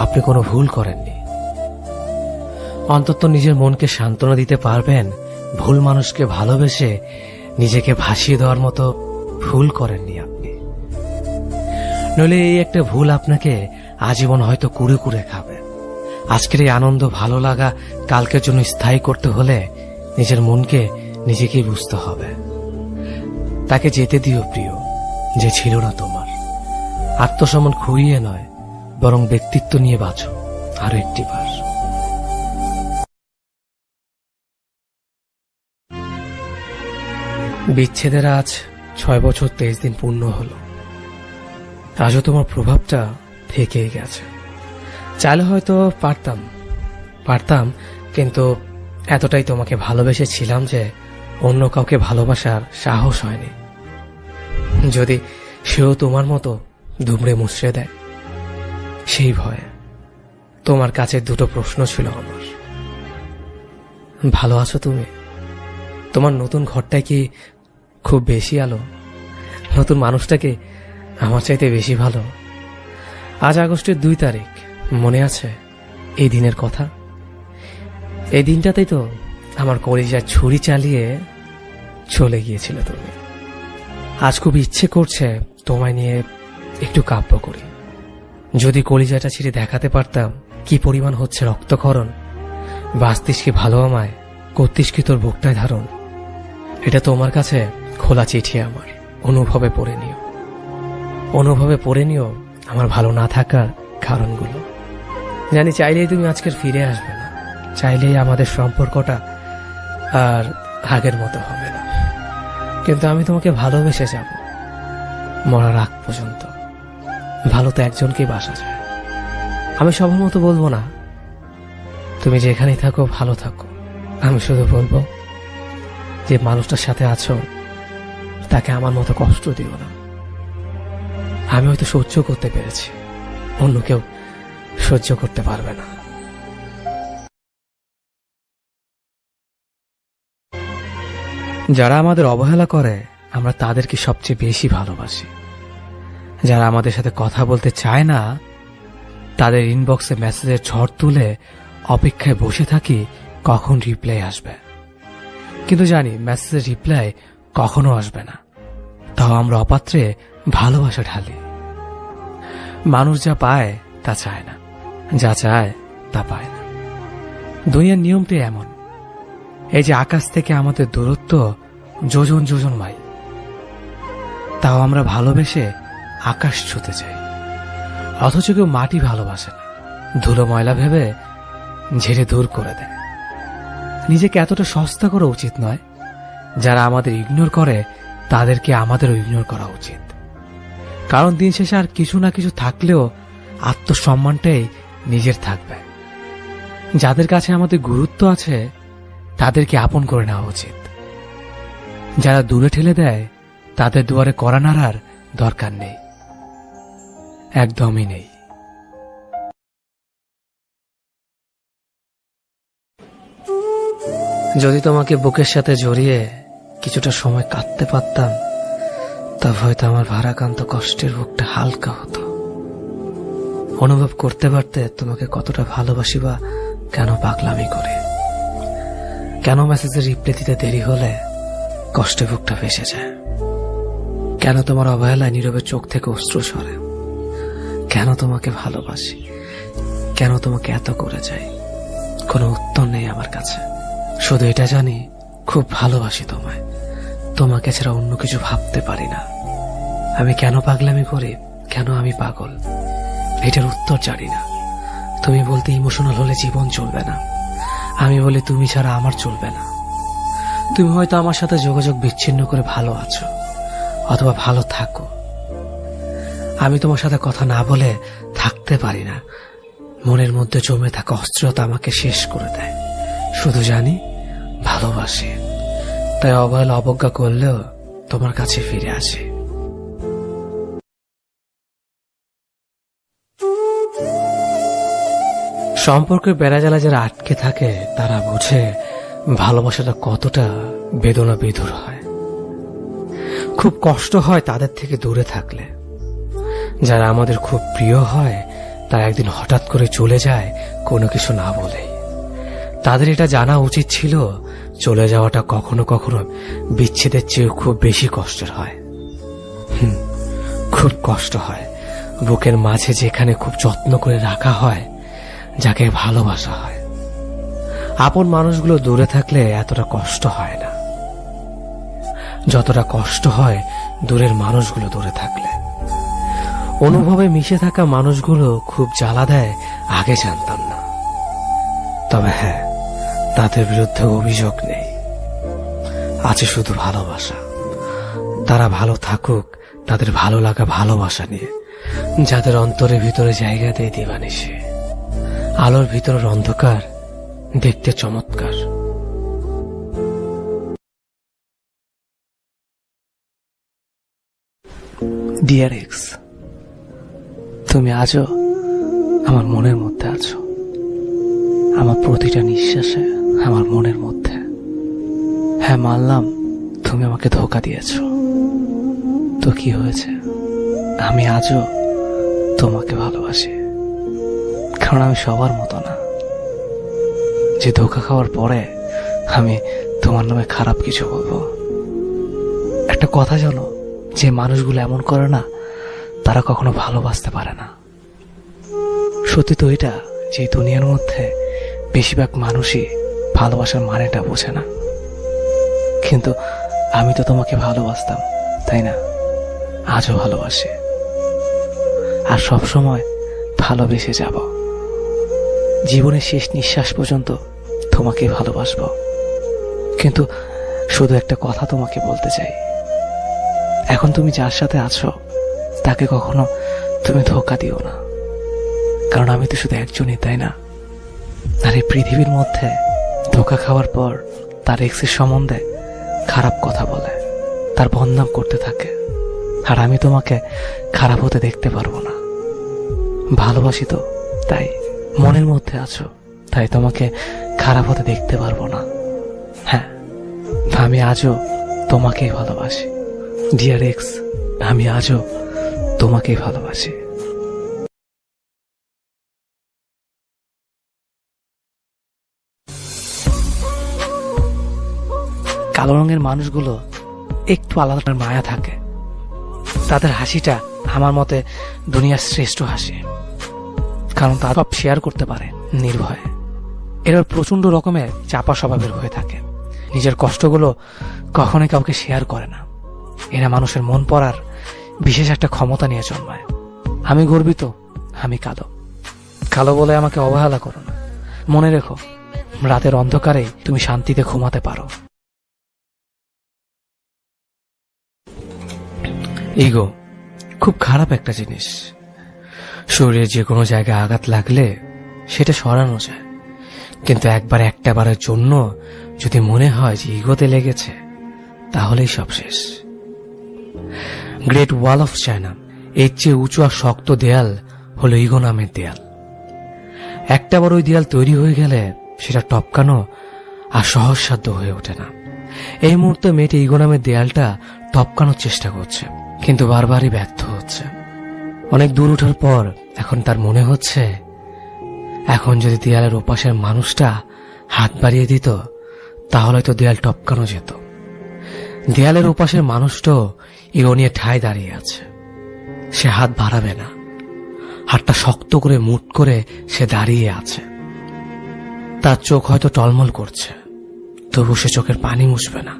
আপনি কোনো ভুল করেননি। অন্তত নিজের মনকে সান্ত্বনা দিতে পারবেন ভুল মানুষকে ভালোবেসে নিজেকে ভাসিয়ে দেওয়ার মতো ভুল করেননি আপনি। নইলে এই একটা ভুল আপনাকে আজীবন হয়তো কুড়ে কুড়ে খাবে। আজকের এই আনন্দ, ভালো লাগা কালকের জন্য স্থায়ী করতে হলে নিজের মনকে নিজেকেই বুঝতে হবে। তাকে যেতে দিও প্রিয়, যে ছিল না তোমার। আত্মসম্মান খুইয়ে নয়, বরং ব্যক্তিত্ব নিয়ে বাঁচো আরো একটিবার। বিচ্ছেদের আজ 6 বছর 23 দিন পূর্ণ হলো। আজও তোমার প্রভাবটা থেকেই গেছে। চাইলে হয়তো পারতাম, কিন্তু এতটাই তোমাকে ভালোবেসেছিলাম যে অন্য কাউকে ভালোবাসার সাহস হয়নি। যদি সেও তোমার মতো দুমড়ে মুচড়ে দেয়, সেই ভয়ে। তোমার কাছে 2টো প্রশ্ন ছিল আমার। ভালো আছো তুমি? তোমার নতুন ঘরটায় কি খুব বেশি আলো? নতুন মানুষটাকে আমার চাইতে বেশি ভালো? আজ আগস্টের 2 তারিখ, মনে আছে এই দিনের কথা? এই দিনটাতেই তো আমার কলিজায় ছুরি চালিয়ে চলে গিয়েছিল তুমি। আজ খুব ইচ্ছে করছে তোমায় নিয়ে একটু কাব্য করি। যদি কলিজাটা ছিঁড়ে দেখাতে পারতাম কি পরিমাণ হচ্ছে রক্তক্ষরণ। বাঁচতিস কি ভালো আমায়, করতিস কি তোর বুকটায় ধারণ। এটা তোমার কাছে খোলা চিঠি আমার, অনুভবে পড়ে নিও আমার ভালো না থাকার কারণগুলো। জানি চাইলেই তুমি আজকের ফিরে আসবে না, চাইলেই আমাদের সম্পর্কটা আর আগের মতো হবে না, কিন্তু আমি তোমাকে ভালোবেসে যাব মরার আগ পর্যন্ত। ভালো তো একজনকেই বাসা যায়। আমি সবার মতো বলবো না তুমি যেখানেই থাকো ভালো থাকো। আমি শুধু বলবো যে মানুষটার সাথে আছো তাকে আমার মতো কষ্ট দিও না। আমি হয়তো সহ্য করতে পেরেছি, অন্য কেউ সহ্য করতে পারবে না। যারা আমাদের অবহেলা করে আমরা তাদেরকে সবচেয়ে বেশি ভালোবাসি। যারা আমাদের সাথে কথা বলতে চায় না তাদের ইনবক্সে মেসেজের ঝড় তুলে অপেক্ষায় বসে থাকি কখন রিপ্লাই আসবে। কিন্তু জানি মেসেজের রিপ্লাই কখনো আসবে না, তাও আমরা অপাত্রে ভালোবাসা ঢালি। মানুষ যা পায় তা চায় না, যা চায় তা পায় না। দুনিয়ার নিয়মটি এমন, এই যে আকাশ থেকে আমাদের দূরত্ব যোজন যোজন মাইল, তাও আমরা ভালোবেসে আকাশ ছুতে চাই। অথচ কেউ মাটি ভালোবাসে না, ধুলো ময়লা ভেবে ঝেড়ে দূর করে দেয়। নিজেকে এতটা সস্তা করা উচিত নয়। যারা আমাদের ইগনোর করে তাদেরকে আমাদেরও ইগনোর করা উচিত। কারণ দিন শেষে আর কিছু না কিছু থাকলেও আত্মসম্মানটাই নিজের থাকবে। যাদের কাছে আমাদের গুরুত্ব আছে তাদেরকে আপন করে নেওয়া উচিত। যারা দূরে ঠেলে দেয় তাদের দুয়ারে কড়া নাড়ার দরকার নেই, একদমই নেই। যদি তোমাকে বুকের সাথে জড়িয়ে কিছুটা সময় কাটতে পারতাম, তবে হয়তো আমার ভারাক্রান্ত কষ্টের বুকটা হালকা হতো। অনুভব করতে পারতে তোমাকে কতটা ভালোবাসি, বা কেন পাগলামি করে, কেন মেসেজের রিপ্লাই দিতে দেরি হলে কষ্টে বুকটা ভেসে যায়, কেন তোমার অবহেলায় নীরবে চোখ থেকে অশ্রু সরে, কেন তোমাকে ভালোবাসি, কেন তোমাকে এত করে যাই। কোনো উত্তর নেই আমার কাছে। শুধু এটা জানি খুব ভালোবাসি তোমায়, তোমাকে ছাড়া অন্য কিছু ভাবতে পারি না। আমি কেন পাগলামি করি, কেন আমি পাগল, এটার উত্তর জানি না। তুমি বলতে ইমোশনাল হলে জীবন চলবে না, আমি বলি তুমি ছাড়া আমার চলবে না। তুমি হয়তো আমার সাথে যোগাযোগ বিচ্ছিন্ন করে ভালো আছো, অথবা ভালো থাকো। আমি তোমার সাথে কথা না বলে থাকতে পারি না। মনের মধ্যে জমে থাকা অস্থিরতা আমাকে শেষ করে দেয়। শুধু জানি ভালোবাসি, তাই অবহেলা অবজ্ঞা করলেও তোমার কাছে ফিরে আসি। সম্পর্কের বেড়াজালা যারা আটকে থাকে তারা বুঝে ভালোবাসাটা কতটা বেদনা বিধুর হয়। খুব কষ্ট হয় তাদের থেকে দূরে থাকলে। যারা আমাদের খুব প্রিয় হয় তারা একদিন হঠাৎ করে চলে যায় কোনো কিছু না বলেই। তাদের এটা জানা উচিত ছিল চলে যাওয়াটা কখনো কখনো বিচ্ছেদের চেয়ে খুব বেশি কষ্টের হয়। খুব কষ্ট হয় বুকের মাঝে, যেখানে খুব যত্ন করে রাখা হয়, যাকে ভালোবাসা হয়। আপন মানুষগুলো দূরে থাকলে এতটা কষ্ট হয় না যতটা কষ্ট হয় দূরের মানুষগুলো দূরে থাকলে। অনুভবে মিশে থাকা মানুষগুলো খুব জ্বালা দেয়, আগে জানতাম না। তবে হ্যাঁ, তাদের বিরুদ্ধে অভিযোগ নেই, আছে শুধু ভালোবাসা। তারা ভালো থাকুক তাদের ভালো লাগা ভালোবাসা নিয়ে, যাদের অন্তরের ভিতরে জায়গা দেয় দিবানিশি। আলোর ভিতরের অন্ধকার দেখতে চমৎকার। ডিয়ার এক্স, তুমি আজও আমার মনের মধ্যে আছো, আমার প্রতিটা নিঃশ্বাসে, আমার মনের মধ্যে। হ্যাঁ, মানলাম তুমি আমাকে ধোঁকা দিয়েছ, তো কি হয়েছে? আমি আজও তোমাকে ভালোবাসি। কারণ আমি সবার মতো না যে ধোঁকা খাওয়ার পরে আমি তোমার নামে খারাপ কিছু বলবো। একটা কথা জানো, যে মানুষগুলো এমন করে না তারা কখনো ভালোবাসতে পারে না। সত্যি তো এটা যে দুনিয়ার মধ্যে বেশিরভাগ মানুষই ভালোবাসার মানেটা বোঝে না। কিন্তু আমি তো তোমাকে ভালোবাসতাম, তাই না? আজও ভালোবাসি, আর সব সময় ভালোবেসে যাব। জীবনের শেষ নিঃশ্বাস পর্যন্ত তোমাকে ভালোবাসবো। কিন্তু শুধু একটা কথা তোমাকে বলতে চাই, এখন তুমি যার সাথে আছো তাকে কখনো তুমি ধোঁকা দিও না। কারণ আমি তো শুধু একজনই, তাই না? আর এই পৃথিবীর মধ্যে ধোঁকা খাওয়ার পর তার এক্সের সম্বন্ধে খারাপ কথা বলে, তার বদনাম করতে থাকে। আর আমি তোমাকে খারাপ হতে দেখতে পারবো না। ভালোবাসি তো, তাই মনের মধ্যে আছো, তাই তোমাকে খারাপ হতে দেখতে পারবো না। হ্যাঁ, আমি আজও তোমাকেই ভালোবাসি। ডিয়ার এক্স, আমি আজও তোমাকেই ভালোবাসি। কালো রঙের মানুষগুলো একটু আলাদা মায়া থাকে। তাদের হাসিটা আমার মতে দুনিয়ার শ্রেষ্ঠ হাসি। কারণ তারা সব শেয়ার করতে পারে নির্ভয়ে। এরা প্রচন্ড রকমের চাপা স্বভাবের হয়ে থাকে, নিজের কষ্টগুলো কখনোই কাউকে শেয়ার করে না। এরা মানুষের মন পড়ার বিশেষ একটা ক্ষমতা নিয়ে জন্মায়। আমি গর্বিত আমি কালো, কালো বলে আমাকে অবহেলা করো না। মনে রেখো, রাতের অন্ধকারেই তুমি শান্তিতে ঘুমাতে পারো। ইগো খুব খারাপ একটা জিনিস। শরীরে যে কোনো জায়গায় আঘাত লাগলে সেটা সরানো যায়, কিন্তু একবার একটা বারের জন্য যদি মনে হয় যে ইগোতে লেগেছে, তাহলেই সব শেষ। গ্রেট ওয়াল অফ চায়না এর চেয়ে উঁচু আর শক্ত দেয়াল হলো ইগো নামের দেয়াল। একটাবার ওই দেয়াল তৈরি হয়ে গেলে সেটা টপকানো আর সহজসাধ্য হয়ে ওঠে না। এই মুহূর্তে মেয়েটি ইগো নামের দেয়ালটা টপকানোর চেষ্টা করছে, কিন্তু বারবারই ব্যর্থ হচ্ছে। অনেক দূর ওঠার পর এখন তার মনে হচ্ছে, এখন যদি দেয়ালের ওপাশের মানুষটা হাত বাড়িয়ে দিত, তাহলে তো দেয়াল টপকানো যেত। দেয়ালের ওপাশের মানুষটাও ইগো নিয়ে ঠায় দাঁড়িয়ে আছে। সে হাত বাড়াবে না, হাতটা শক্ত করে মুঠ করে সে দাঁড়িয়ে আছে। তার চোখ হয়তো টলমল করছে, তবু সে চোখের পানি মুছবে না,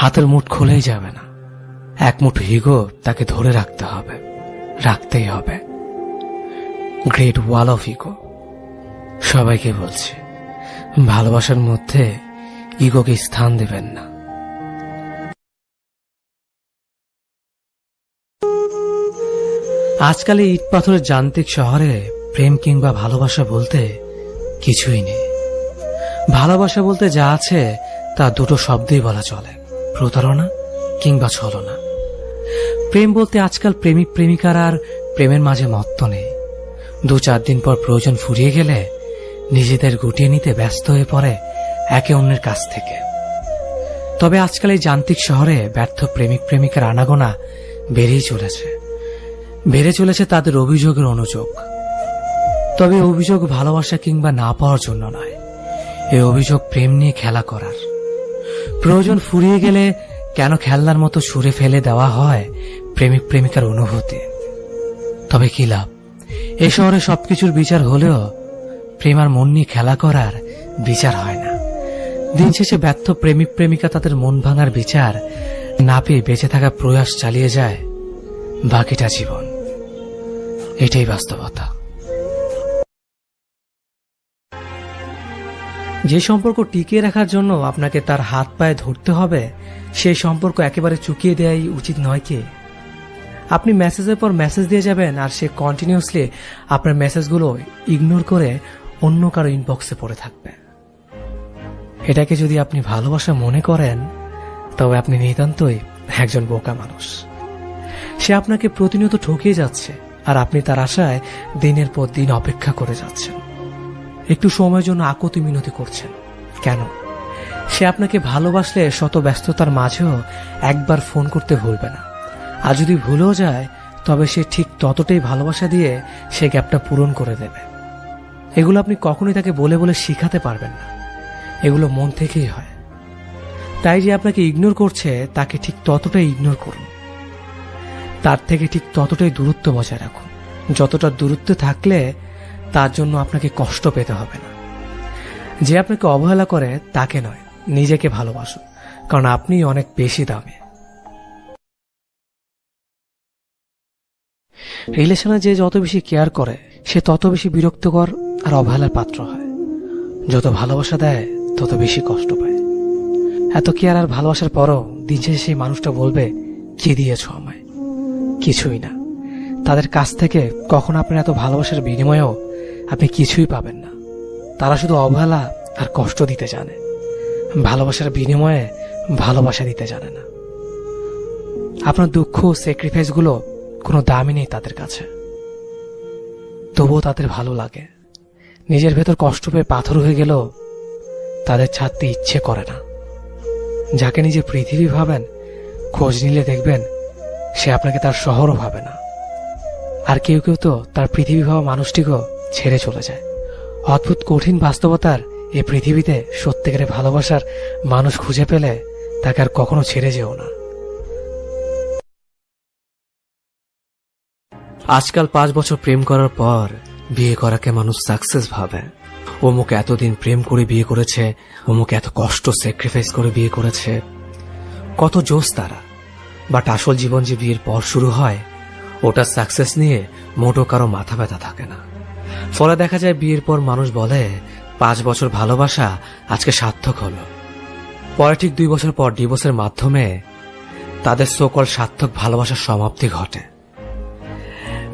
হাতের মুঠ খুলেই যাবে না। এক মুঠো ইগো তাকে ধরে রাখতে হবে, রাখতেই হবে। Great wall of ego. সবাইকে বলছি, ভালোবাসার মধ্যে ইগোকে স্থান দেবেন না। আজকাল এই ইট পাথরের যান্ত্রিক শহরে প্রেম কিংবা ভালোবাসা বলতে কিছুই নেই। ভালোবাসা বলতে যা আছে তা দুটো শব্দেই বলা চলে, প্রতারণা কিংবা ছলনা। প্রেম বলতে আজকাল প্রেমিক প্রেমিকার আর প্রেমের মাঝে মত্ত নেই। 2-4 দিন পর প্রয়োজন ফুরিয়ে গেলে নিজেদের গুটিয়ে নিতে ব্যস্ত হয়ে পড়ে একে অন্যের কাছ থেকে। তবে আজকাল এই যান্ত্রিক শহরে ব্যর্থ প্রেমিক প্রেমিকার আনাগোনা বেড়ে চলেছে তাদের অভিযোগের অনুযোগ। তবে অভিযোগ ভালোবাসা কিংবা না পাওয়ার জন্য নয়, এই অভিযোগ প্রেম নিয়ে খেলা করার। প্রয়োজন ফুরিয়ে গেলে কেন খেলনার মতো ছুঁড়ে ফেলে দেওয়া হয় প্রেমিক প্রেমিকার অনুভূতি। তবে কি লাভ, এ শহরে সবকিছুর বিচার হলেও প্রেম আর মন নিয়ে খেলা করার বিচার হয় না। দিন শেষে ব্যর্থ প্রেমিক প্রেমিকা তাদের মন ভাঙার বিচার না পেয়ে বেঁচে থাকার প্রয়াস চালিয়ে যায় বাকিটা জীবন। এটাই বাস্তবতা। যে সম্পর্ক টিকিয়ে রাখার জন্য আপনাকে তার হাত পায়ে ধরতে হবে, সেই সম্পর্ক একেবারে চুকিয়ে দেওয়াই উচিত নয় কি? আপনি মেসেজের পর মেসেজ দিয়ে যাবেন আর সে কন্টিনিউসলি আপনার মেসেজগুলো ইগনোর করে অন্য কারো ইনবক্সে পড়ে থাকবে। এটাকে যদি আপনি ভালোবাসা মনে করেন, তবে আপনি নিতান্তই একজন বোকা মানুষ। সে আপনাকে প্রতিনিয়ত ঠকিয়ে যাচ্ছে আর আপনি তার আশায় দিনের পর দিন অপেক্ষা করে যাচ্ছেন। একটু সময়ের জন্য আকুতি মিনতি করছেন। কেন? সে আপনাকে ভালোবাসলে শত ব্যস্ততার মাঝেও একবার ফোন করতে ভুলবে না। আর যদি ভুলেও যায়, তবে সে ঠিক ততটাই ভালোবাসা দিয়ে সে গ্যাপটা পূরণ করে দেবে। এগুলো আপনি কখনোই তাকে বলে বলে শিখাতে পারবেন না, এগুলো মন থেকেই হয়। তাই যে আপনাকে ইগনোর করছে, তাকে ঠিক ততটাই ইগনোর করুন, তার থেকে ঠিক ততটাই দূরত্ব বজায় রাখুন, যতটা দূরত্ব থাকলে তার জন্য আপনাকে কষ্ট পেতে হবে না। যে আপনাকে অবহেলা করে তাকে নয়, নিজেকে ভালোবাসুন, কারণ আপনি অনেক বেশি দামি। রিলেশনে যে যত বেশি কেয়ার করে, সে তত বেশি বিরক্তকর আর অবহেলার পাত্র হয়। যত ভালোবাসা দেয়, তত বেশি কষ্ট পায়। এত কেয়ার আর ভালোবাসার পরও দিন শেষে সেই মানুষটা বলবে, কি দিয়েছ আমায়? কিছুই না। তাদের কাছ থেকে কখনো আপনার এত ভালোবাসার বিনিময়েও আপনি কিছুই পাবেন না। তারা শুধু অবহেলা আর কষ্ট দিতে জানে, ভালোবাসার বিনিময়ে ভালোবাসা দিতে জানে না। আপনার দুঃখ স্যাক্রিফাইসগুলো কোনো দামই নেই তাদের কাছে, তবুও তাদের ভালো লাগে। নিজের ভেতর কষ্ট পেয়ে পাথর হয়ে গেলেও তাদের ছাড়তে ইচ্ছে করে না। যাকে নিজে পৃথিবী ভাবেন, খোঁজ নিলে দেখবেন সে আপনাকে তার শহরও ভাবে না। আর কেউ কেউ তো তার পৃথিবী ভাবা মানুষটিকেও ছেড়ে চলে যায়। অদ্ভুত কঠিন বাস্তবতার এই পৃথিবীতে সত্যিকারের ভালোবাসার মানুষ খুঁজে পেলে তাকে আর কখনো ছেড়ে যেও না। আজকাল 5 বছর প্রেম করার পর বিয়ে করাকে মানুষ সাকসেস ভাবে। অমুক এতদিন প্রেম করে বিয়ে করেছে, অমুক এত কষ্ট স্যাক্রিফাইস করে বিয়ে করেছে, কত জোশ তারা। বাট আসল জীবন যে বিয়ের পর শুরু হয়, ওটার সাকসেস নিয়ে মোটো কারো মাথা ব্যথা থাকে না। ফলে দেখা যায় বিয়ের পর মানুষ বলে 5 বছর ভালোবাসা আজকে সার্থক হলো। পরে ঠিক 2 বছর পর ডিভোর্সের মাধ্যমে তাদের সকল সার্থক ভালোবাসার সমাপ্তি ঘটে।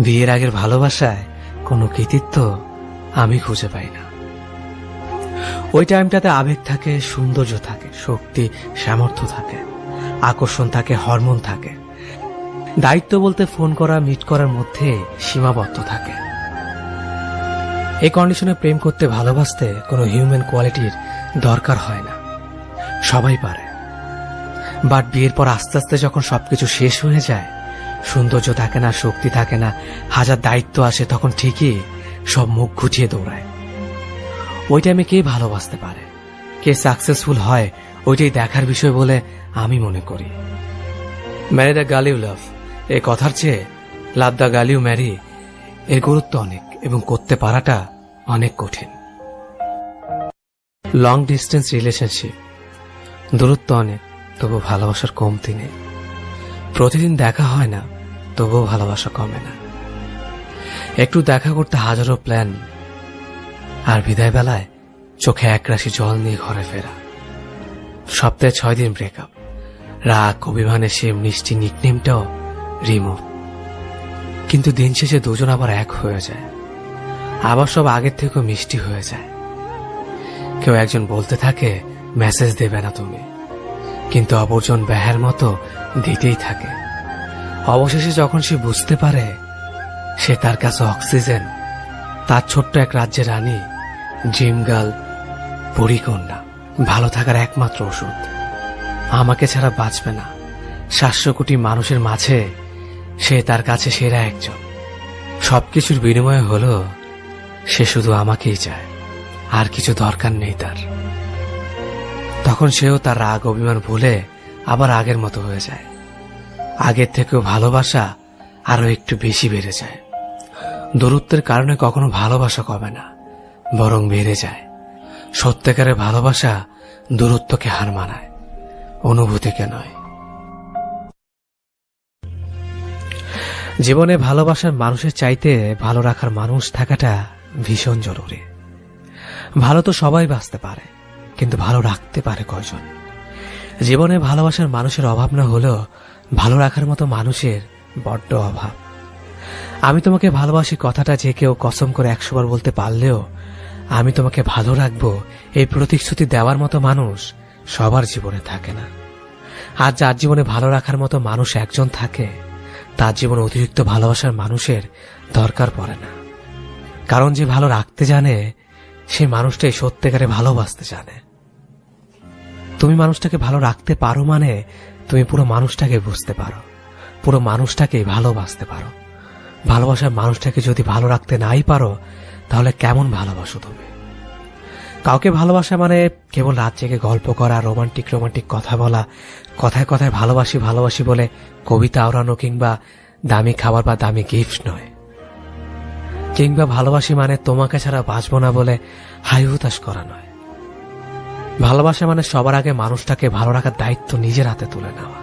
বিয়ের আগের ভালোবাসায় কোনো কৃতিত্ব আমি খুঁজে পাই না। ওই টাইমটাতে আবেগ থাকে, সৌন্দর্য থাকে, শক্তি সামর্থ্য থাকে, আকর্ষণ থাকে, হরমোন থাকে। দায়িত্ব বলতে ফোন করা, মিট করার মধ্যে সীমাবদ্ধ থাকে। এই কন্ডিশনে প্রেম করতে, ভালোবাসতে কোনো হিউম্যান কোয়ালিটির দরকার হয় না, সবাই পারে। বাট বিয়ের পর আস্তে আস্তে যখন সবকিছু শেষ হয়ে যায়, সৌন্দর্য থাকে না, শক্তি থাকে না, হাজার দায়িত্ব আসে, তখন ঠিকই সব মুখ ঘুটিয়ে দৌড়ায়। ওই টাইমে কে ভালোবাসতে পারে, কে সাকসেসফুল হয়, ওইটাই দেখার বিষয় বলে আমি মনে করি। Marry the girl you love, এই কথার চেয়ে love the girl you marry এর গুরুত্ব অনেক, এবং করতে পারাটা অনেক কঠিন। লং ডিস্টেন্স রিলেশনশিপ, দূরত্ব অনেক, তবু ভালোবাসার কমতি নেই। প্রতিদিন দেখা হয় না, তবুও ভালোবাসা কমে না। একটু দেখা করতে হাজারো প্ল্যান, আর বিদায় বেলায় চোখে একরাশি জল নিয়ে ঘরে ফেরা। সপ্তাহে 6 দিন ব্রেকআপ, রাগ অভিমানে সে মিষ্টি নিকনেমটাও রিমুভ। কিন্তু দিন শেষে দুজন আবার এক হয়ে যায়, আবার সব আগের থেকেও মিষ্টি হয়ে যায়। কেউ একজন বলতে থাকে মেসেজ দেবে না তুমি, কিন্তু অপরজন ব্যাহের মতো দিতেই থাকে। অবশেষে যখন সে বুঝতে পারে সে তার কাছে অক্সিজেন, তার ছোট্ট এক রাজ্যের রানী, ড্রিম গার্ল, পরিকন্যা, ভালো থাকার একমাত্র ওষুধ, আমাকে ছাড়া বাঁচবে না, 700 কোটি মানুষের মাঝে সে তার কাছে সেরা একজন। সবকিছুর বিনিময়ে হলো সে শুধু আমাকেই চায়, আর কিছু দরকার নেই তার। তখন সেও তার রাগ অভিমান ভুলে আবার আগের মতো হয়ে যায়। আগের থেকেও ভালোবাসা আরো একটু বেশি বেড়ে যায়। দূরত্বের কারণে কখনো ভালোবাসা কমে না, বরং বেড়ে যায়। সত্যিকারের ভালোবাসা দূরত্বকে হার মানায়, অনুভূতিকে নয়। জীবনে ভালোবাসার মানুষের চাইতে ভালো রাখার মানুষ থাকাটা ভীষণ জরুরি। ভালো তো সবাই বাঁচতে পারে, কিন্তু ভালো রাখতে পারে কয়জন? জীবনে ভালোবাসার মানুষের অভাব না হলেও ভালো রাখার মতো মানুষের বড্ড অভাব। আমি তোমাকে ভালোবাসি কথাটা যে কেউ কসম করে 100 বার বলতে পারলেও আমি তোমাকে ভালো রাখবো এই প্রতিশ্রুতি দেওয়ার মতো মানুষ সবার জীবনে থাকে না। আর যার জীবনে ভালো রাখার মতো মানুষ একজন থাকে, তার জীবনে অতিরিক্ত ভালোবাসার মানুষের দরকার পড়ে না। কারণ যে ভালো রাখতে জানে, সে মানুষটাই সত্যিকারে ভালোবাসতে জানে। তুমি মানুষটাকে ভালো রাখতে পারো মানে তুমি পুরো মানুষটাকে বুঝতে পারো, পুরো মানুষটাকে ভালোবাসতে পারো। ভালোবাসার মানুষটাকে যদি ভালো রাখতে নাই পারো, তাহলে কেমন ভালোবাসো তুমি? কাউকে ভালোবাসা মানে কেবল রাত জেগে গল্প করা, রোমান্টিক কথা বলা, কথায় কথায় ভালোবাসি ভালোবাসি বলে কবিতা আওড়ানো, কিংবা দামি খাবার বা দামি গিফট নয়। কিংবা ভালোবাসি মানে তোমাকে ছাড়া বাঁচবো না বলে হাই হুতাশ করা নয়। ভালোবাসা মানে সবার আগে মানুষটাকে ভালো রাখার দায়িত্ব নিজের হাতে তুলে নেওয়া।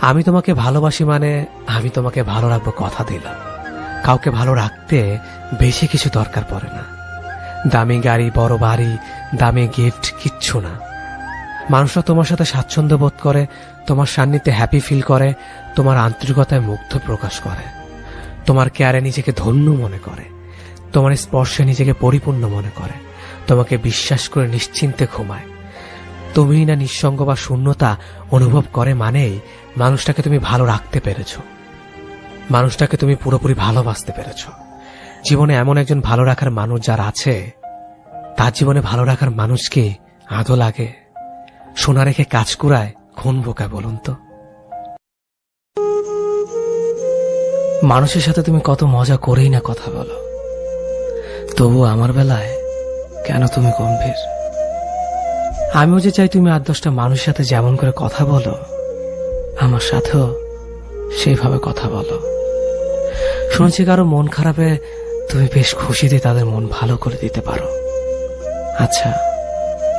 আমি তোমাকে ভালোবাসি মানে আমি তোমাকে ভালো রাখবো কথা দিলাম। কাউকে ভালো রাখতে বেশি কিছু দরকার পড়ে না। দামি গাড়ি, বড় বাড়ি, দামি গিফট কিচ্ছু না। মানুষরা তোমার সাথে স্বাচ্ছন্দ্য বোধ করে, তোমার সান্নিধ্যে হ্যাপি ফিল করে, তোমার আন্তরিকতায় মুগ্ধ প্রকাশ করে, তোমার কেয়ারে নিজেকে ধন্য মনে করে, তোমার স্পর্শে নিজেকে পরিপূর্ণ মনে করে, তোমাকে বিশ্বাস করে নিশ্চিন্তে ঘুমায়। তুমি না নিঃসঙ্গ বা শূন্যতা অনুভব করে মানেই মানুষটাকে তুমি ভালো রাখতে পেরেছ, মানুষটাকে তুমি পুরোপুরি ভালোবাসতে পেরেছ। জীবনে এমন একজন ভালো রাখার মানুষ যার আছে, তার জীবনে ভালো রাখার মানুষকে আদো লাগে? সোনা রেখে কাজ কুড়ায় কোন বোকা বলুন তো? মানুষের সাথে তুমি কত মজা করেই না কথা বলো, তবু আমার বেলায় কেন তুমি গম্ভীর? আমিও যে চাই তুমি 8-10টা মানুষের সাথে যেমন করে কথা বলো, আমার সাথেও সেইভাবে কথা বলো। শুনছি কারো মন খারাপে তুমি বেশ খুশিতে তাদের মন ভালো করে দিতে পারো। আচ্ছা,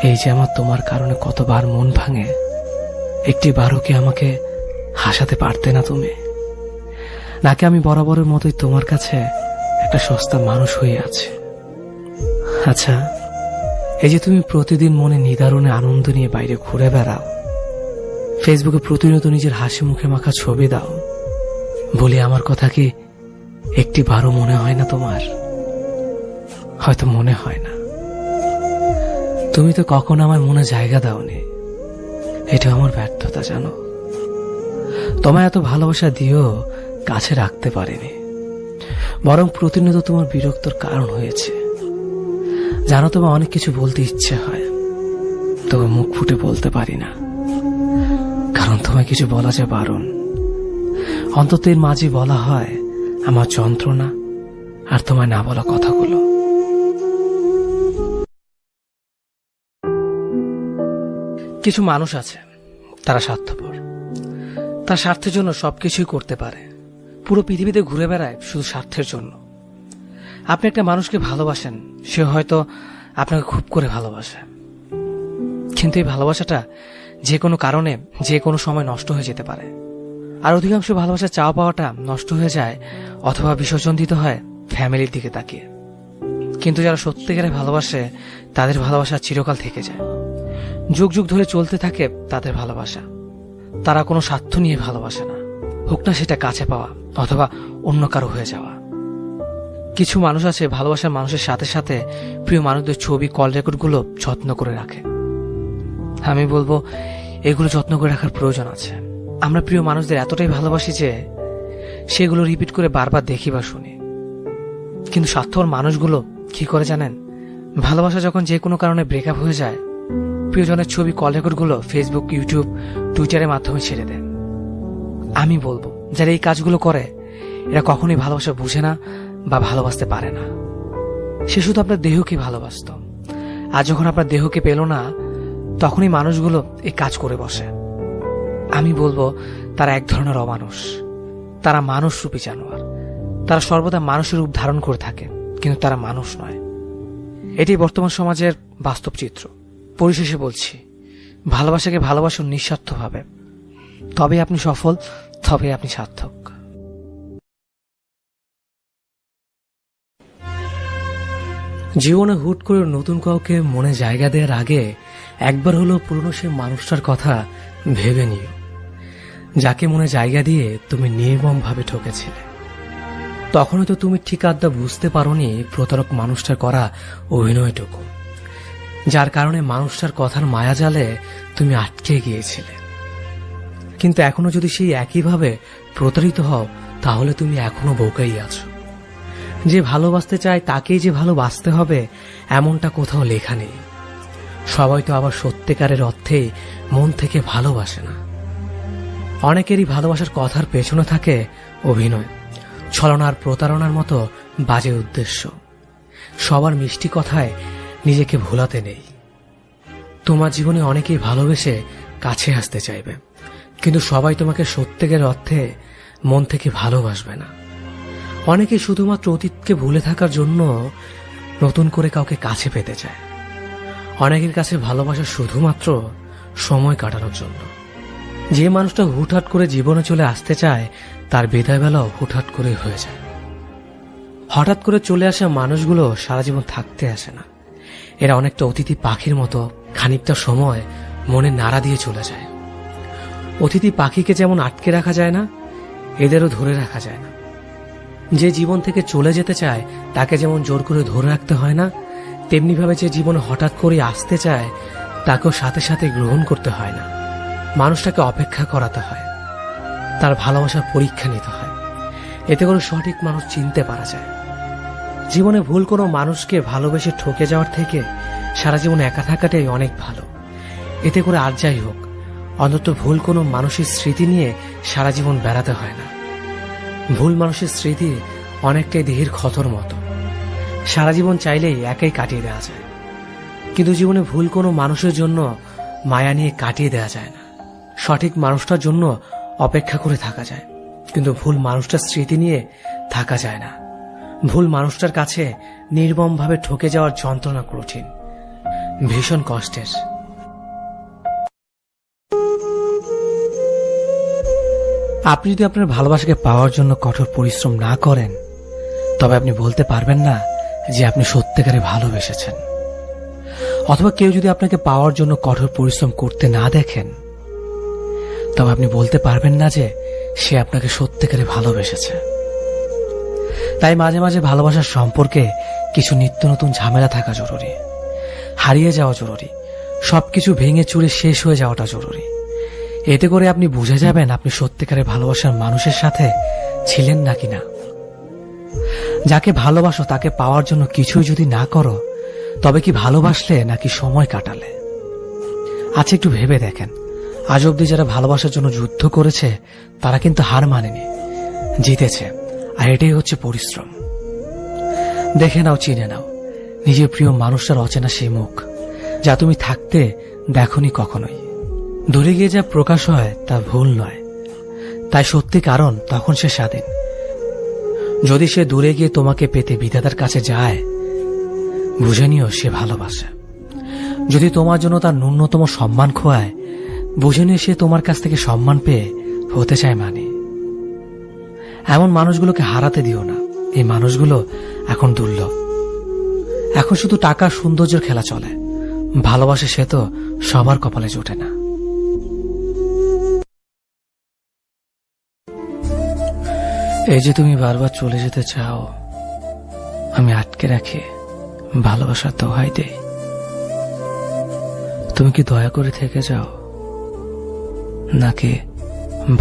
এই যে আমার তোমার কারণে কতবার মন ভাঙে, একটি বারও কি আমাকে হাসাতে পারতে না তুমি? নাকি আমি বরাবরের মতোই তোমার কাছে একটা সস্তা মানুষ হয়ে আছে? আচ্ছা, এই যে তুমি প্রতিদিন মনে নিদারুণে আনন্দ নিয়ে বাইরে ঘুরে বেড়াও, ফেসবুকে প্রতিনিয়ত নিজের হাসি মুখে মাখা ছবি দাও, বলি আমার কথা কি একটি বারও মনে হয় না তোমার? হয়তো মনে হয় না। তুমি তো কখনো আমার মনে জায়গা দাওনি, এটা আমার ব্যর্থতা জানো। তোমায় এত ভালোবাসা দিয়েও কাছে রাখতে পারিনি, বরং প্রতিনিয়ত তোমার বিরক্তর কারণ হয়েছে। জানো, তোমার অনেক কিছু বলতে ইচ্ছে হয়, তবে মুখ ফুটে বলতে পারি না, কারণ তোমায় কিছু বলা যায় বারণ। অন্তত এর মাঝে বলা হয় আমার যন্ত্রণা আর তোমায় না বলা কথাগুলো। কিছু মানুষ আছে, তারা স্বার্থপর, তার স্বার্থের জন্য সবকিছুই করতে পারে, পুরো পৃথিবীতে ঘুরে বেড়ায় শুধু স্বার্থের জন্য। আপনি একটা মানুষকে ভালোবাসেন, সে হয়তো আপনাকে খুব করে ভালোবাসে, কিন্তু এই ভালোবাসাটা যে কোনো কারণে যে কোনো সময় নষ্ট হয়ে যেতে পারে। আর অধিকাংশ ভালোবাসা চাওয়া পাওয়াটা নষ্ট হয়ে যায় অথবা বিসর্জন দিতে হয় ফ্যামিলির দিকে তাকিয়ে। কিন্তু যারা সত্যিকারে ভালোবাসে তাদের ভালোবাসা চিরকাল থেকে যায়, যুগ যুগ ধরে চলতে থাকে তাদের ভালোবাসা। তারা কোনো স্বার্থ নিয়ে ভালোবাসে না, হোক না সেটা কাছে পাওয়া অথবা অন্য কারো হয়ে যাওয়া। কিছু মানুষ আছে ভালোবাসার মানুষের সাথে সাথে প্রিয় মানুষদের ছবি, কল রেকর্ডগুলো যত্ন করে রাখে। আমি বলবো এগুলো যত্ন করে রাখার প্রয়োজন আছে। আমরা প্রিয় মানুষদের এতটাই ভালোবাসি যে সেগুলো রিপিট করে বারবার দেখি বা শুনি। কিন্তু স্বার্থপর মানুষগুলো কি করে জানেন? ভালোবাসা যখন যে কোনো কারণে ব্রেকআপ হয়ে যায়, প্রিয়জনের ছবি, কল রেকর্ডগুলো ফেসবুক, ইউটিউব, টুইটারের মাধ্যমে ছেড়ে দেন। আমি বলবো যারা এই কাজগুলো করে এরা কখনোই ভালোবাসা বুঝে না বা ভালোবাসতে পারে না। সে শুধু আপনার দেহকে ভালোবাসত, আর যখন আপনার দেহকে পেল না তখনই মানুষগুলো এই কাজ করে বসে। আমি বলবো তারা এক ধরনের অমানুষ, তারা মানুষ রূপী জানোয়ার। তারা সর্বদা মানুষের রূপ ধারণ করে থাকে, কিন্তু তারা মানুষ নয়। এটি বর্তমান সমাজের বাস্তব চিত্র। পরিশেষে বলছি, ভালোবাসাকে ভালোবাসুন নিঃস্বার্থভাবে, তবে আপনি সফল, তবে আপনি সার্থক। জীবনে হুট করে নতুন কাউকে মনে জায়গা দেওয়ার আগে একবার হলো পুরনো সে মানুষটার কথা ভেবে নিও, যাকে মনে জায়গা দিয়ে তুমি নির্মমভাবে ঠকেছিলে। তখনই তো তুমি ঠিক আড্ডা বুঝতে পারোনি প্রতারক মানুষটার করা অভিনয়টুকু, যার কারণে মানুষটার কথার মায়াজালে তুমি আটকে গিয়েছিলে। কিন্তু এখনো যদি সেই একইভাবে প্রতারিত হও, তাহলে তুমি এখনো বোকাই আছো। যে ভালোবাসতে চায় তাকেই যে ভালোবাসতে হবে এমনটা কোথাও লেখা নেই। সবাই তো আবার সত্যিকারের অর্থে মন থেকে ভালোবাসে না। অনেকেরই ভালোবাসার কথার পেছনে থাকে অভিনয়, ছলনার, প্রতারণার মতো বাজে উদ্দেশ্য। সবার মিষ্টি কথায় নিজেকে ভোলাতে নেই। তোমার জীবনে অনেকেই ভালোবেসে কাছে আসতে চাইবে, কিন্তু সবাই তোমাকে সত্যিকারের অর্থে মন থেকে ভালোবাসবে না। অনেকে শুধুমাত্র অতীতকে ভুলে থাকার জন্য নতুন করে কাউকে কাছে পেতে চায়। অনেকের কাছে ভালোবাসা শুধুমাত্র সময় কাটানোর জন্য। যে মানুষটা হুটহাট করে জীবনে চলে আসতে চায় তার বিদায় বেলাও হুটহাট করে হয়ে যায়। হঠাৎ করে চলে আসা মানুষগুলো সারা জীবন থাকতে আসে না। এরা অনেকটা অতিথি পাখির মতো, খানিকটা সময় মনে নাড়া দিয়ে চলে যায়। অতিথি পাখিকে যেমন আটকে রাখা যায় না, এদেরও ধরে রাখা যায় না। যে জীবন থেকে চলে যেতে চায় তাকে যেমন জোর করে ধরে রাখতে হয় না, তেমনি ভাবে যে জীবনে হঠাৎ করে আসতে চায় তাকেও সাথে সাথে গ্রহণ করতে হয় না। মানুষটাকে অপেক্ষা করাতে হয়, তার ভালোবাসার পরীক্ষা নিতে হয়। এতে করে সঠিক মানুষ চিনতে পারা যায়। জীবনে ভুল কোনো মানুষকে ভালোবেসে ঠকে যাওয়ার থেকে সারা জীবন একা থাকাটাই অনেক ভালো। এতে করে আর যাই হোক, অন্তত ভুল কোনো মানুষের স্মৃতি নিয়ে সারা জীবন বেড়াতে হয় না। ভুল মানুষের স্মৃতি অনেকটাই দেহের ক্ষতর মতো, সারা জীবন চাইলেই একাই কাটিয়ে দেওয়া যায়। কিন্তু জীবনে ভুল কোনো মানুষের জন্য মায়া নিয়ে কাটিয়ে দেওয়া যায় না। সঠিক মানুষটার জন্য অপেক্ষা করে থাকা যায়, কিন্তু ভুল মানুষটার স্মৃতি নিয়ে থাকা যায় না। ভুল মানুষটার কাছে নির্মমভাবে ঠকে যাওয়ার যন্ত্রণা কঠিন, ভীষণ কষ্টের। আপনি যদি আপনার ভালোবাসাকে পাওয়ার জন্য কঠোর পরিশ্রম না করেন, তবে আপনি বলতে পারবেন না যে আপনি সত্যিকারে ভালোবেসেছেন। অথবা কেউ যদি আপনাকে পাওয়ার জন্য কঠোর পরিশ্রম করতে না দেখেন, তবে আপনি বলতে পারবেন না যে সে আপনাকে সত্যিকারে ভালোবেসেছে। তাই মাঝে মাঝে ভালোবাসার সম্পর্কে কিছু নিত্য নতুন ঝামেলা থাকা জরুরি, হারিয়ে যাওয়া জরুরি, সবকিছু ভেঙে চুরে শেষ হয়ে যাওয়াটা জরুরি। এতে করে আপনি বুঝে যাবেন আপনি সত্যিকারে ভালোবাসার মানুষের সাথে ছিলেন নাকি না। যাকে ভালোবাসো তাকে পাওয়ার জন্য কিছুই যদি না করো, তবে কি ভালোবাসলে নাকি সময় কাটালে? আচ্ছা, একটু ভেবে দেখেন, আজ অব্দি যারা ভালোবাসার জন্য যুদ্ধ করেছে তারা কিন্তু হার মানেনি, জিতেছে। আর এটাই হচ্ছে পরিশ্রম। দেখে নাও, চিনে নাও নিজের প্রিয় মানুষটার অচেনা সেই মুখ, যা তুমি থাকতে দেখনি কখনোই। দূরে গিয়ে যা প্রকাশ হয় তা ভুল নয়, তাই সত্যি কারণ তখন সে স্বাধীন। যদি সে দূরে গিয়ে তোমাকে পেতে বিধাতার কাছে যায়, বুঝে নিও সে ভালোবাসে। যদি তোমার জন্য তার ন্যূনতম সম্মান খোয়ায়, বুঝে নিও সে তোমার কাছ থেকে সম্মান পেয়ে হতে চায় মানে। এমন মানুষগুলোকে হারাতে দিও না, এই মানুষগুলো এখন দুর্লভ। এখন শুধু টাকা সৌন্দর্যের খেলা চলে, ভালোবাসে সে তো সবার কপালে জোটে না। এই যে তুমি বারবার চলে যেতে চাও, আমি আটকে রাখি, ভালোবাসার দোহাই দেই। তুমি কি দয়া করে থেকে যাও, নাকি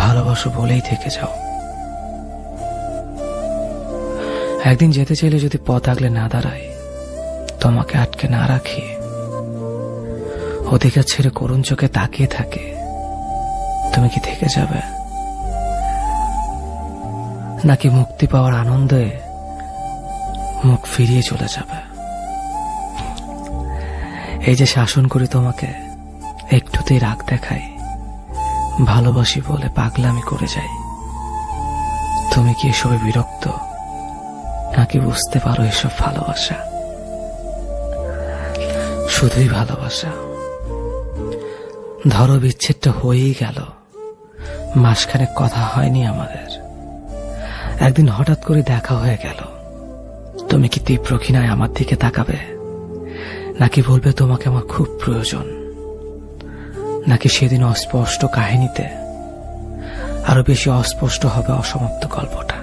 ভালোবাসো বলেই থেকে যাও? একদিন যেতে চাইলে যদি পথ আগলে না দাঁড়াই, তোমাকে আটকে না রাখি, অধিকার ছেড়ে করুণ চোখে তাকিয়ে থাকে, তুমি কি থেকে যাবে? নাকি মুক্তি পাওয়ার আনন্দে মুখ ফিরিয়ে চলে যাবে? এই যে শাসন করি তোমাকে, একটুতেই রাগ দেখাই, ভালোবাসি বলে পাগলামি করে যাই, তুমি কি এসবে বিরক্ত, নাকি বুঝতে পারো এসব ভালোবাসা? শুধুই ভালোবাসা। ধরো বিচ্ছেদটা হয়েই গেল, মাসখানেক কথা হয়নি আমাদের, একদিন হঠাৎ করে দেখা হয়ে গেল, তুমি কি তীব্র ঘৃণায় আমার দিকে তাকাবে, নাকি বলবে তোমাকে আমার খুব প্রয়োজন? নাকি সেদিন অস্পষ্ট কাহিনীতে আরো বেশি অস্পষ্ট হবে অসমাপ্ত গল্পটা?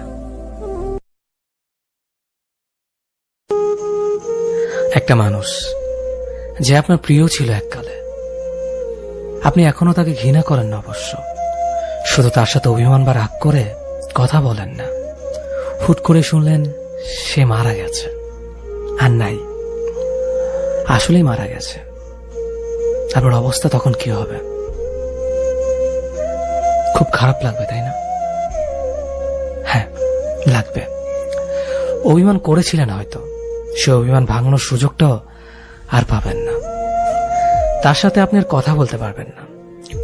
একটা মানুষ যে আপনার প্রিয় ছিল এককালে, আপনি এখনো তাকে ঘৃণা করেন না অবশ্য, শুধু তার সাথে অভিমান বা রাগ করে কথা বলেন না। হুট করে শুনলেন সে মারা গেছে, আর নাই, আসলেই মারা গেছে। আপনার অবস্থা তখন কি হবে? খুব খারাপ লাগবে, তাই না? হ্যাঁ, লাগবে। অভিমান করেছিলেন হয়তো, সে অভিমান ভাঙানোর সুযোগটাও আর পাবেন না। তার সাথে আপনি আর কথা বলতে পারবেন না,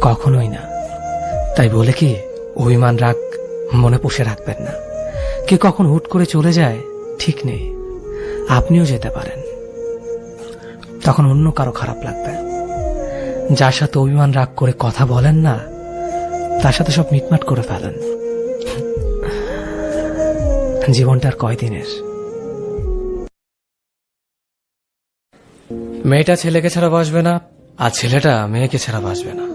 কখনোই না। তাই বলে কি অভিমান রাগ মনে পুষে রাখবেন না। কে কখন হুট করে চলে যায় ঠিক নেই, আপনিও যেতে পারেন। তখন অন্য কারো খারাপ লাগবে। যার সাথে অভিমান রাগ করে কথা বলেন না, তার সাথে সব মিটমাট করে ফেলেন। জীবনটা আর কয়দিনের? মেয়েটা ছেলেকে ছাড়া বাসবে না, আর ছেলেটা মেয়েকে ছাড়া বাসবে না।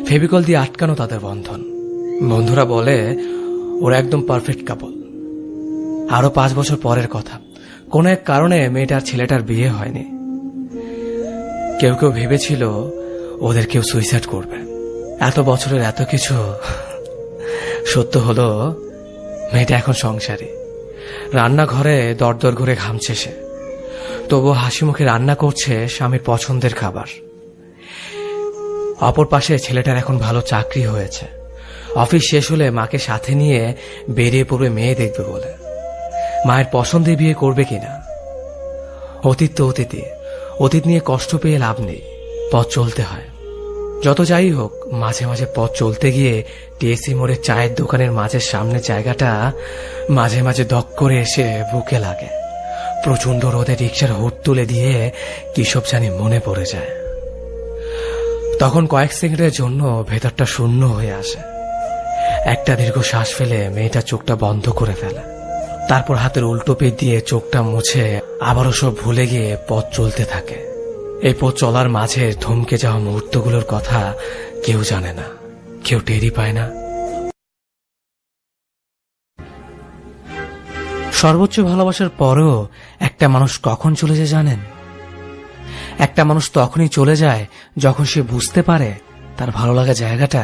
ফেভিকল দিয়ে আটকানো তাদের বন্ধন। বন্ধুরা বলে ওরা একদম পারফেক্ট কাপল। আরো 5 বছর পরের কথা, কোন এক কারণে মেয়েটার ছেলেটার বিয়ে হয়নি। কেউ কেউ ভেবেছিল ওদের কেউ সুইসাইড করবে। এত বছরের এত কিছু সত্য হলো, মেয়েটা এখন সংসারী, রান্নাঘরে দরদর ঘুরে ঘামছে সে, তবুও হাসি মুখে রান্না করছে স্বামীর পছন্দের খাবার। অপর পাশে ছেলেটার এখন ভালো চাকরি হয়েছে, অফিস শেষ হলে মাকে সাথে নিয়ে বেরিয়ে পড়বে মেয়ে দেখবে বলে। মায়ের পছন্দে বিয়ে করবে কিনা? অতীত তো অতীত নিয়ে কষ্ট পেয়ে লাভ নেই, পথ চলতে হয়। যত যাই হোক, মাঝে মাঝে পথ চলতে গিয়ে টিএসসি মোড়ের চায়ের দোকানের মাঝের সামনে জায়গাটা মাঝে মাঝে দক করে এসে বুকে লাগে। প্রচন্ড রোদে রিক্সার হুড তুলে দিয়ে কিসব জানি মনে পড়ে যায়। তখন কয়েক সেকেন্ডের জন্য ভেতরটা শূন্য হয়ে আসে। একটা দীর্ঘ শ্বাস ফেলে মেয়েটা চোখটা বন্ধ করে ফেলে। তারপর হাতের উল্টো পিঠ দিয়ে চোখটা মুছে আবারও সব ভুলে গিয়ে পথ চলতে থাকে। এই পথ চলার মাঝে থমকে যাওয়া মুহূর্তগুলোর কথা কেউ জানে না, কেউ টেরই পায় না। সর্বোচ্চ ভালোবাসার পরেও একটা মানুষ কখন চলে যায় জানেন? একটা মানুষ তখনই চলে যায় যখন সে বুঝতে পারে তার ভালো লাগা জায়গাটা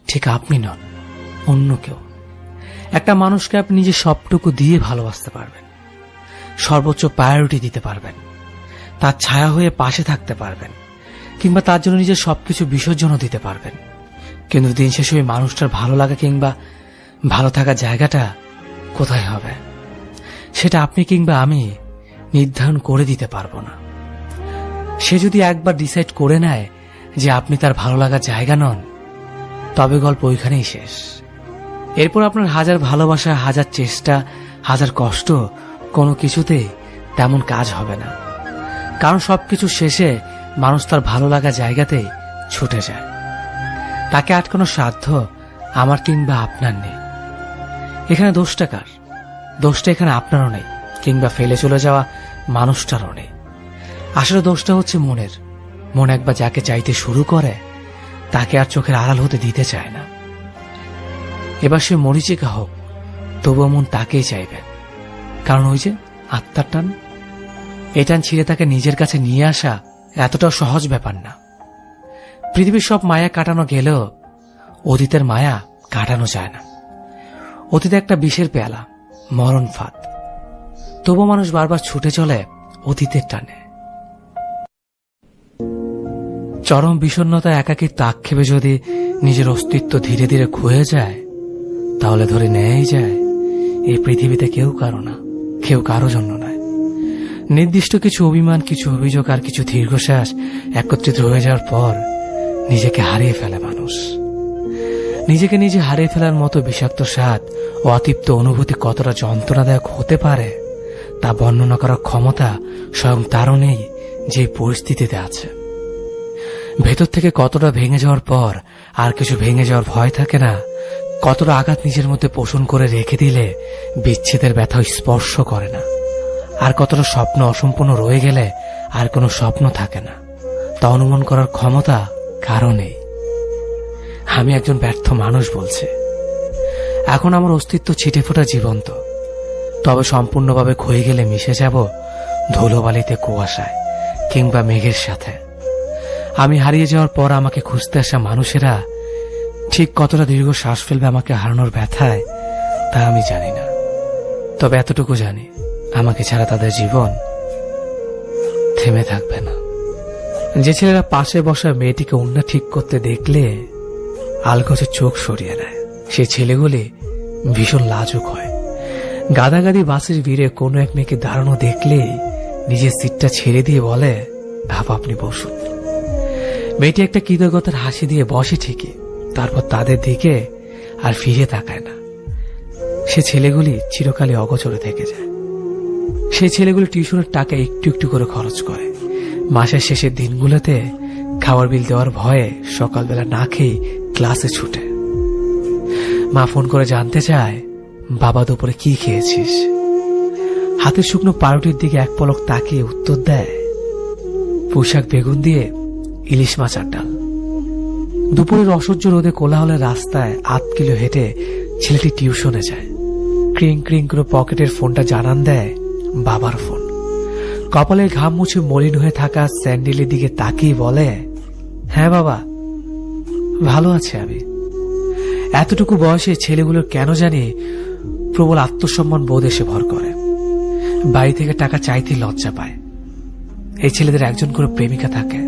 ঠিক আপনি নন, অন্য কেউ। একটা মানুষকে আপনি নিজের সবটুকু দিয়ে ভালোবাসতে পারবেন, সর্বোচ্চ প্রায়োরিটি দিতে পারবেন, তার ছায়া হয়ে পাশে থাকতে পারবেন, কিংবা তার জন্য নিজের সবকিছু বিসর্জনও দিতে পারবেন। কিন্তু দিন শেষে ওই মানুষটার ভালো লাগা কিংবা ভালো থাকার জায়গাটা কোথায় হবে সেটা আপনি কিংবা আমি নির্ধারণ করে দিতে পারবো না। সে যদি একবার ডিসাইড করে নেয় যে আপনি তার ভালো লাগার জায়গা নন, তবে গল্প ওইখানেই শেষ। এরপর আপনার হাজার ভালোবাসা, হাজার চেষ্টা, হাজার কষ্ট কোনো কিছুতেই তেমন কাজ হবে না। কারণ সবকিছু শেষে মানুষ তার ভালো লাগা জায়গাতেই ছুটে যায়। তাকে আটকানোর সাধ্য আমার কিংবা আপনার নেই। এখানে দোষটা কার? দোষটা এখানে আপনারও নেই, কিংবা ফেলে চলে যাওয়া মানুষটারও নেই। আসলে দোষটা হচ্ছে মনের। মন একবার যাকে চাইতে শুরু করে তাকে আর চোখের আড়াল হতে দিতে চায় না। এবার সে মরিচিকা হোক, তবুও মন তাকেই চাইবে। কারণ ওই যে আত্মার টান, এই টান ছিঁড়ে তাকে নিজের কাছে নিয়ে আসা এতটাও সহজ ব্যাপার না। পৃথিবীর সব মায়া কাটানো গেলেও অতীতের মায়া কাটানো যায় না। অতীতে একটা বিষের পেয়ালা, মরণ ফাঁদ। তবু মানুষ বারবার ছুটে চলে অতীতের টানে। চরম বিষণ্ণতা, একাকিত্ব, আক্ষেপে যদি নিজের অস্তিত্ব ধীরে ধীরে ক্ষয়ে যায়, তাহলে ধরে নেয়াই যায় এই পৃথিবীতে কেউ কারো না, কেউ কারো জন্য নয়। নির্দিষ্ট কিছু অভিমান, কিছু অভিযোগ আর কিছু দীর্ঘশ্বাস একত্রিত হয়ে যাওয়ার পর নিজেকে হারিয়ে ফেলে মানুষ। নিজেকে নিজে হারিয়ে ফেলার মতো বিষাক্ত স্বাদ ও অতৃপ্ত অনুভূতি কতটা যন্ত্রণাদায়ক হতে পারে তা বর্ণনা করার ক্ষমতা স্বয়ং তারও নেই যে পরিস্থিতিতে আছে। ভেতর থেকে কতটা ভেঙে যাওয়ার পর আর কিছু ভেঙে যাওয়ার ভয় থাকে না, কতটা আঘাত নিজের মধ্যে পোষণ করে রেখে দিলে বিচ্ছেদের ব্যথা স্পর্শ করে না, আর কতটা স্বপ্ন অসম্পূর্ণ রয়ে গেলে আর কোনো স্বপ্ন থাকে না, তা অনুমান করার ক্ষমতা কারও নেই। আমি একজন ব্যর্থ মানুষ বলছে। এখন আমার অস্তিত্ব ছিটে ফোটা জীবন্ত, তবে সম্পূর্ণভাবে ক্ষয়ে গেলে মিশে যাব ধুলোবালিতে, কুয়াশায় কিংবা মেঘের সাথে। আমি হারিয়ে যাওয়ার পর আমাকে খুঁজতে আসা মানুষেরা ঠিক কতটা দীর্ঘ শ্বাস ফেলবে আমাকে হারানোর ব্যথায় তা আমি জানি না। তবে এতটুকু জানি, আমাকে ছাড়া তাদের জীবন থেমে থাকবে না। যে ছেলেরা পাশে বসা মেয়েটিকে উন্না ঠিক করতে দেখলে আলগোছে চোখ সরিয়ে নেয়, সে ছেলেগুলি ভীষণ লাজুক হয়। গাদাগাদি বাসের ভিড়ে কোনো এক মেয়েকে দাঁড়ানো দেখলেই নিজের সিটটা ছেড়ে দিয়ে বলে, আপনি বসুন। মেয়েটি একটা কৃতজ্ঞতার হাসি দিয়ে বসে ঠিকই, তারপর তাদের দিকে আর ফিরে তাকায় না। সে ছেলেগুলি চিরকালই অগোচরে থেকে যায়। সেই ছেলেগুলি টিউশনের টাকা একটু একটু করে খরচ করে। মাসের শেষের দিনগুলোতে খাবার বিল দেওয়ার ভয়ে সকালবেলা না খেয়ে ক্লাসে ছুটে। মা ফোন করে জানতে চায়, বাবা দুপুরে কি খেয়েছিস? হাতের শুকনো পাউরুটির দিকে এক পলক তাকিয়ে উত্তর দেয়, পুঁইশাক বেগুন দিয়ে ইলিশ মাছ আর ডাল। দুপুরের অসহ্য রোদে কোলাহলের রাস্তায় 8 কিলো হেঁটে ছেলেটি টিউশনে যায়। ক্রিং ক্রিং করে পকেটের ফোনটা জানান দেয় বাবার ফোন। কপালের ঘাম মুছে মলিন হয়ে থাকা স্যান্ডেলের দিকে তাকিয়ে বলে, হ্যাঁ বাবা, ভালো আছে আমি। এতটুকু বয়সে ছেলেগুলোর কেন জানি প্রবল আত্মসম্মান বোধ এসে ভর করে। বাড়ি থেকে টাকা চাইতে লজ্জা পায়। এই ছেলেদের একজন করে প্রেমিকা থাকে।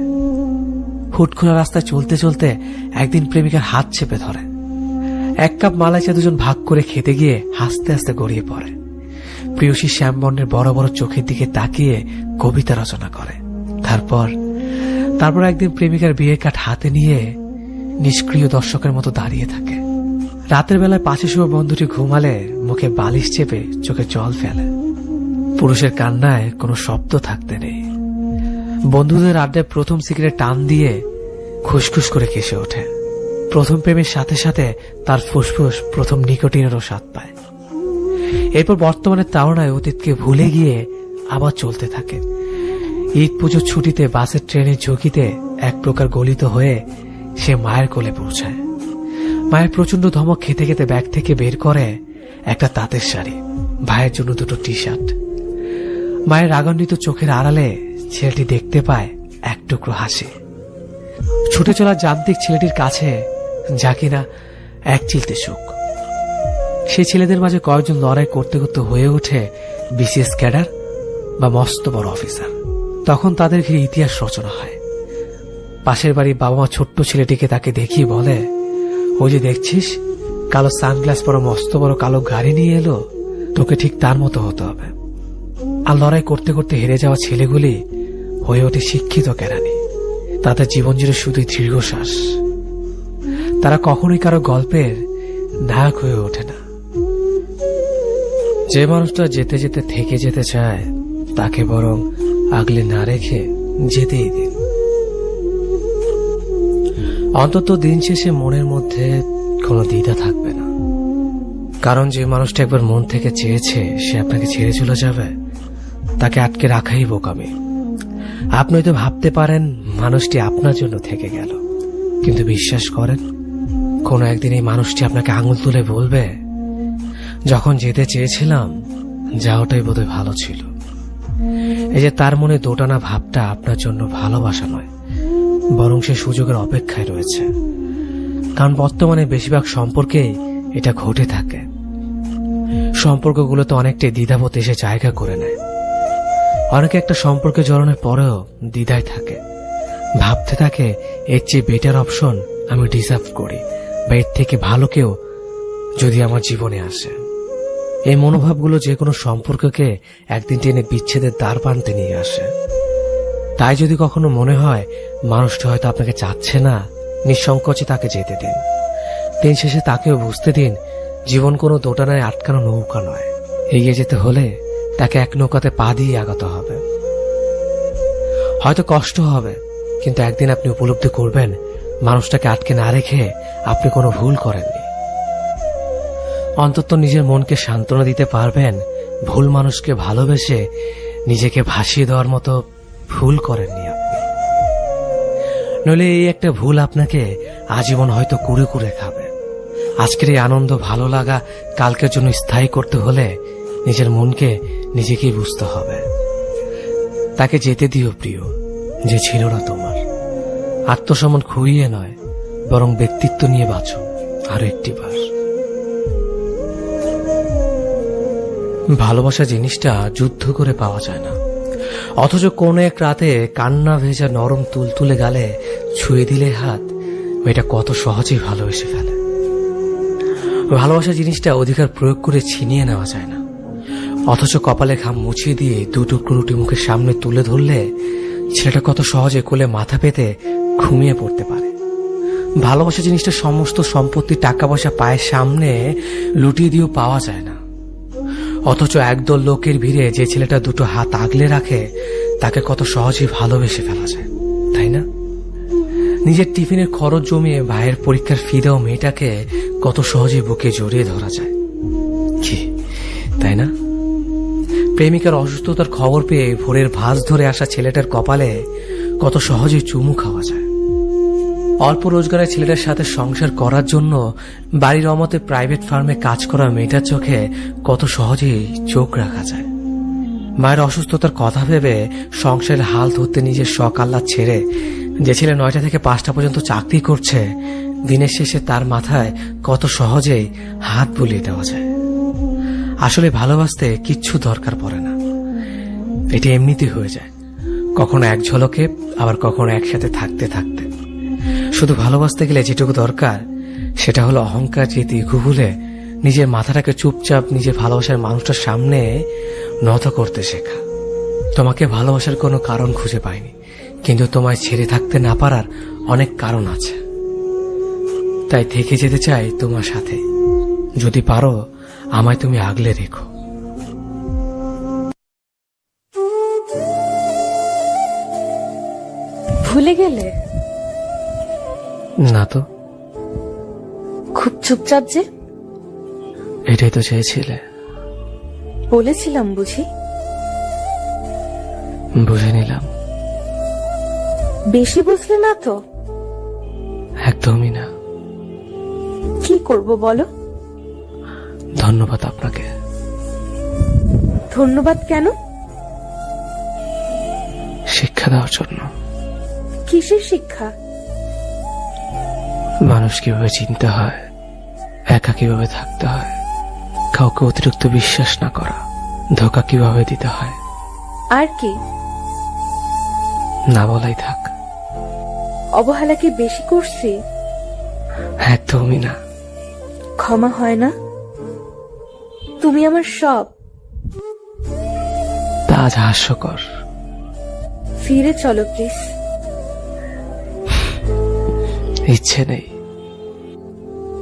হুট খোলা রাস্তায় চলতে চলতে একদিন প্রেমিকার হাত চেপে ধরে। 1 কাপ মালাই চা দুজন ভাগ করে খেতে গিয়ে হাসতে হাসতে গড়িয়ে পড়ে। প্রিয়সী শ্যামবর্ণের বড় বড় চোখের দিকে তাকিয়ে কবিতা রচনা করে। তারপর একদিন প্রেমিকার বিয়ের কাঠ হাতে নিয়ে নিষ্ক্রিয় দর্শকের মতো দাঁড়িয়ে থাকে। রাতের বেলায় পাশে শুয়ে বন্ধুটি ঘুমালে মুখে বালিশ চেপে চোখে জল ফেলে। পুরুষের কান্নায় কোনো শব্দ থাকতে নেই। বন্ধুদের আড্ডায় প্রথম সিগারেট টান দিয়ে খুসখুস করে কেসে ওঠে। প্রথম প্রেমের সাথে সাথে তার ফুসফুস প্রথম নিকোটিনেরও স্বাদ পায়। এরপর বর্তমানে তাড়নায় অতীতকে ভুলে গিয়ে আবার চলতে থাকে। ঈদ পুজোর ছুটিতে বাসের ট্রেনের ঝুঁকিতে এক প্রকার গলিত হয়ে সে মায়ের কোলে পৌঁছায়। মায়ের প্রচন্ড ধমক খেতে খেতে ব্যাগ থেকে বের করে একটা তাঁতের শাড়ি, ভাইয়ের জন্য দুটো টি শার্ট। মায়ের রাগান্বিত চোখের আড়ালে ছেলেটি দেখতে পায় এক টুকরো হাসি। ছুটে চলা যান্ত্রিক ছেলেটির কাছে যা কিনা এক চিলতে সুখ। সেই ছেলেদের মাঝে কয়েকজন লড়াই করতে করতে হয়ে ওঠে বিসিএস ক্যাডার বা মস্ত বড় অফিসার। তখন তাদের ঘিরে ইতিহাস রচনা হয়। পাশের বাড়ির বাবা মা ছোট্ট ছেলেটিকে তাকে দেখিয়ে বলে, ওই যে দেখছিস কালো সানগ্লাস পরা মস্ত বড় কালো গাড়ি নিয়ে এলো, তোকে ঠিক তার মতো হতে হবে। আর লড়াই করতে করতে হেরে যাওয়া ছেলেগুলি হয়ে ওঠে শিক্ষিত কেরানি। তাদের জীবন জুড়ে শুধুই দীর্ঘশ্বাস। তারা কখনোই কারো গল্পের নায়ক হয়ে ওঠে না। যে মানুষটা যেতে যেতে থেকে যেতে চায় তাকে বরং আগলে না রেখে যেতেই দিন। অন্তত দিন শেষে মনের মধ্যে কোনো দ্বিধা থাকবে না, কারণ যে মানুষটা একবার মন থেকে চেয়েছে সে আপনাকে ছেড়ে চলে যাবে, তাকে আটকে রাখাই বোকামি। আপনি হয়তো ভাবতে পারেন মানুষটি আপনার জন্য থেকে গেল, কিন্তু বিশ্বাস করেন কোনো একদিন এই মানুষটি আপনাকে আঙুল তুলে বলবে, যখন যেতে চেয়েছিলাম যাওয়াটাই বোধহয় ভালো ছিল। এই যে তার মনে দোটানা ভাবটা আপনার জন্য ভালোবাসা নয়, বরং সে সুযোগের অপেক্ষায় রয়েছে। কারণ বর্তমানে বেশিরভাগ সম্পর্কেই এটা ঘটে থাকে। সম্পর্কগুলোতে অনেকটাই দ্বিধাবোধ এসে জায়গা করে নেয়। অনেকে একটা সম্পর্কে জড়ানোর পরেও দ্বিধায় থাকে, ভাবতে থাকে এর চেয়ে বেটার অপশন আমি ডিজার্ভ করি, বা এর থেকে ভালো কেউ যদি আমার জীবনে আসে। এই মনোভাবগুলো যে কোনো সম্পর্ককে একদিন টেনে বিচ্ছেদের দ্বার প্রান্তে নিয়ে আসে। তাই যদি কখনো মনে হয় মানুষটা হয়তো আপনাকে চাচ্ছে না, নিঃসংকোচে তাকে যেতে দিন। দিন শেষে তাকেও বুঝতে দিন জীবন কোনো দোটানায় আটকানো নৌকা নয়। এগিয়ে যেতে হলে তাকে এক নৌকাতে পা দিয়ে আগাতে হবে। হয়তো কষ্ট হবে, কিন্তু একদিন আপনি উপলব্ধি করবেন মানুষটাকে আটকে না রেখে আপনি কোনো ভুল করেননি। অন্তত নিজের মনকে সান্ত্বনা দিতে পারবেন ভুল মানুষকে ভালোবেসে নিজেকে ভাসিয়ে দেওয়ার মতো ভুল করেননি আপনি। নইলে এই একটা ভুল আপনাকে আজীবন হয়তো কুড়ে কুড়ে খাবে। আজকের এই আনন্দ ভালো লাগা কালকের জন্য স্থায়ী করতে হলে নিজের মনকে নিজেকেই বুঝতে হবে। তাকে যেতে দিও প্রিয়, যে ছিল না তোমার। আত্মসম্মান খুইয়ে নয়, বরং ব্যক্তিত্ব নিয়ে বাঁচো আরো একটি বার। ভালোবাসা জিনিসটা যুদ্ধ করে পাওয়া যায় না, অথচ কোন এক রাতে কান্না ভেজা নরম তুলতুলে গালে ছুঁয়ে দিলে হাত, মেয়েটা কত সহজেই ভালোবেসে ফেলে। ভালোবাসা জিনিসটা অধিকার প্রয়োগ করে ছিনিয়ে নেওয়া যায় না, অথচ কপালে ঘাম মুছিয়ে দিয়ে দুটুকরো রুটি মুখের সামনে তুলে ধরলে ছেলেটা কত সহজে কোলে মাথা পেতে ঘুমিয়ে পড়তে পারে। ভালোবাসা জিনিসটা সমস্ত সম্পত্তি টাকা পয়সা পায়ের সামনে লুটিয়ে দিয়েও পাওয়া যায় না, অথচ একদল লোকের ভিড়ে যে ছেলেটা দুটো হাত আগলে রাখে তাকে কত সহজেই ভালোবেসে ফেলা যায়, তাই না? নিজের টিফিনের খরচ জমিয়ে ভাইয়ের পরীক্ষার ফি দেওয়া মেয়েটাকে কত সহজেই বুকে জড়িয়ে ধরা যায়, কি তাই না? প্রেমিকার অসুস্থতার খবর পেয়ে ভোরের ভাঁজ ধরে আসা ছেলেটার কপালে কত সহজেই চুমু খাওয়া যায়। অল্প রোজগারের ছেলেটার সাথে সংসার করার জন্য বাড়ির অমতে প্রাইভেট ফার্মে কাজ করা মেয়েটার চোখে কত সহজেই চোখ রাখা যায়। মায়ের অসুস্থতার কথা ভেবে সংসারের হাল ধরতে নিজের শখ আহ্লাদ ছেড়ে যে ছেলে 9টা থেকে 5টা পর্যন্ত চাকরি করছে, দিনের শেষে তার মাথায় কত সহজেই হাত বুলিয়ে দেওয়া যায়। আসলে ভালোবাসতে কিচ্ছু দরকার পড়ে না, এটি এমনিতে হয়ে যায়, কখনো এক ঝলকে, আবার কখনো একসাথে থাকতে থাকতে। শুধু ভালোবাসতে গেলে যেটুকু দরকার সেটা হলো অহংকার জিতে ইগো ভুলে নিজের মাথাটাকে চুপচাপ নিজের ভালোবাসার মানুষটার সামনে নত করতে শেখা। তোমাকে ভালোবাসার কোনো কারণ খুঁজে পাইনি, কিন্তু তোমায় ছেড়ে থাকতে না পারার অনেক কারণ আছে। তাই থেকে যেতে চাই তোমার সাথে। যদি পারো আমায় তুমি আগলে রেখো। ভুলে গেলে? না তো। খুব চুপচাপ যে। এটাই তো চেয়েছিলে। বলেছিলাম বুঝি? বুঝে নিলাম। বেশি বুঝলে না তো? একদমই না। কি করব বলো? ধন্যবাদ আপনাকে। ধন্যবাদ কেন? শিক্ষা দেওয়ার জন্য। কিসের শিক্ষা? মানুষ কিভাবে চিনতে হয়, একা কিভাবে থাকতে হয়, কাউকে অতিরিক্ত বিশ্বাস না করা, ধোঁকা কিভাবে দিতে হয়। আর কি? না বলাই থাক। অবহেলা কি বেশি করছি? একদমই না। ক্ষমা হয় না? তুমি আমার সব। তা আজ হাস্যকর। ফিরে চলো প্লিজ। ইচ্ছে নেই।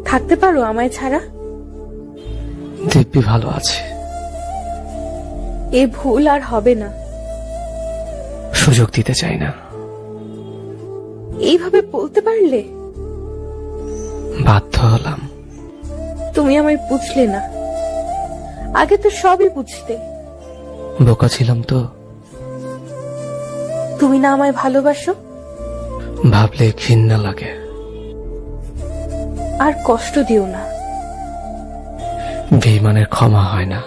থাকতে পারো আমায় ছাড়া? দিব্যি ভালো আছে। এ ভুল আর হবে না। সুযোগ দিতে চাই না। এইভাবে বলতে পারলে? বাধ্য হলাম। তুমি আমায় বুঝলে না। আগে তো সবই বুঝতে। বোকা ছিলাম তো। তুমি না আমায় ভালোবাসো? ভাবলে ঘৃণা লাগে। আর কষ্ট দিও না। বেঈমানের ক্ষমা হয় না।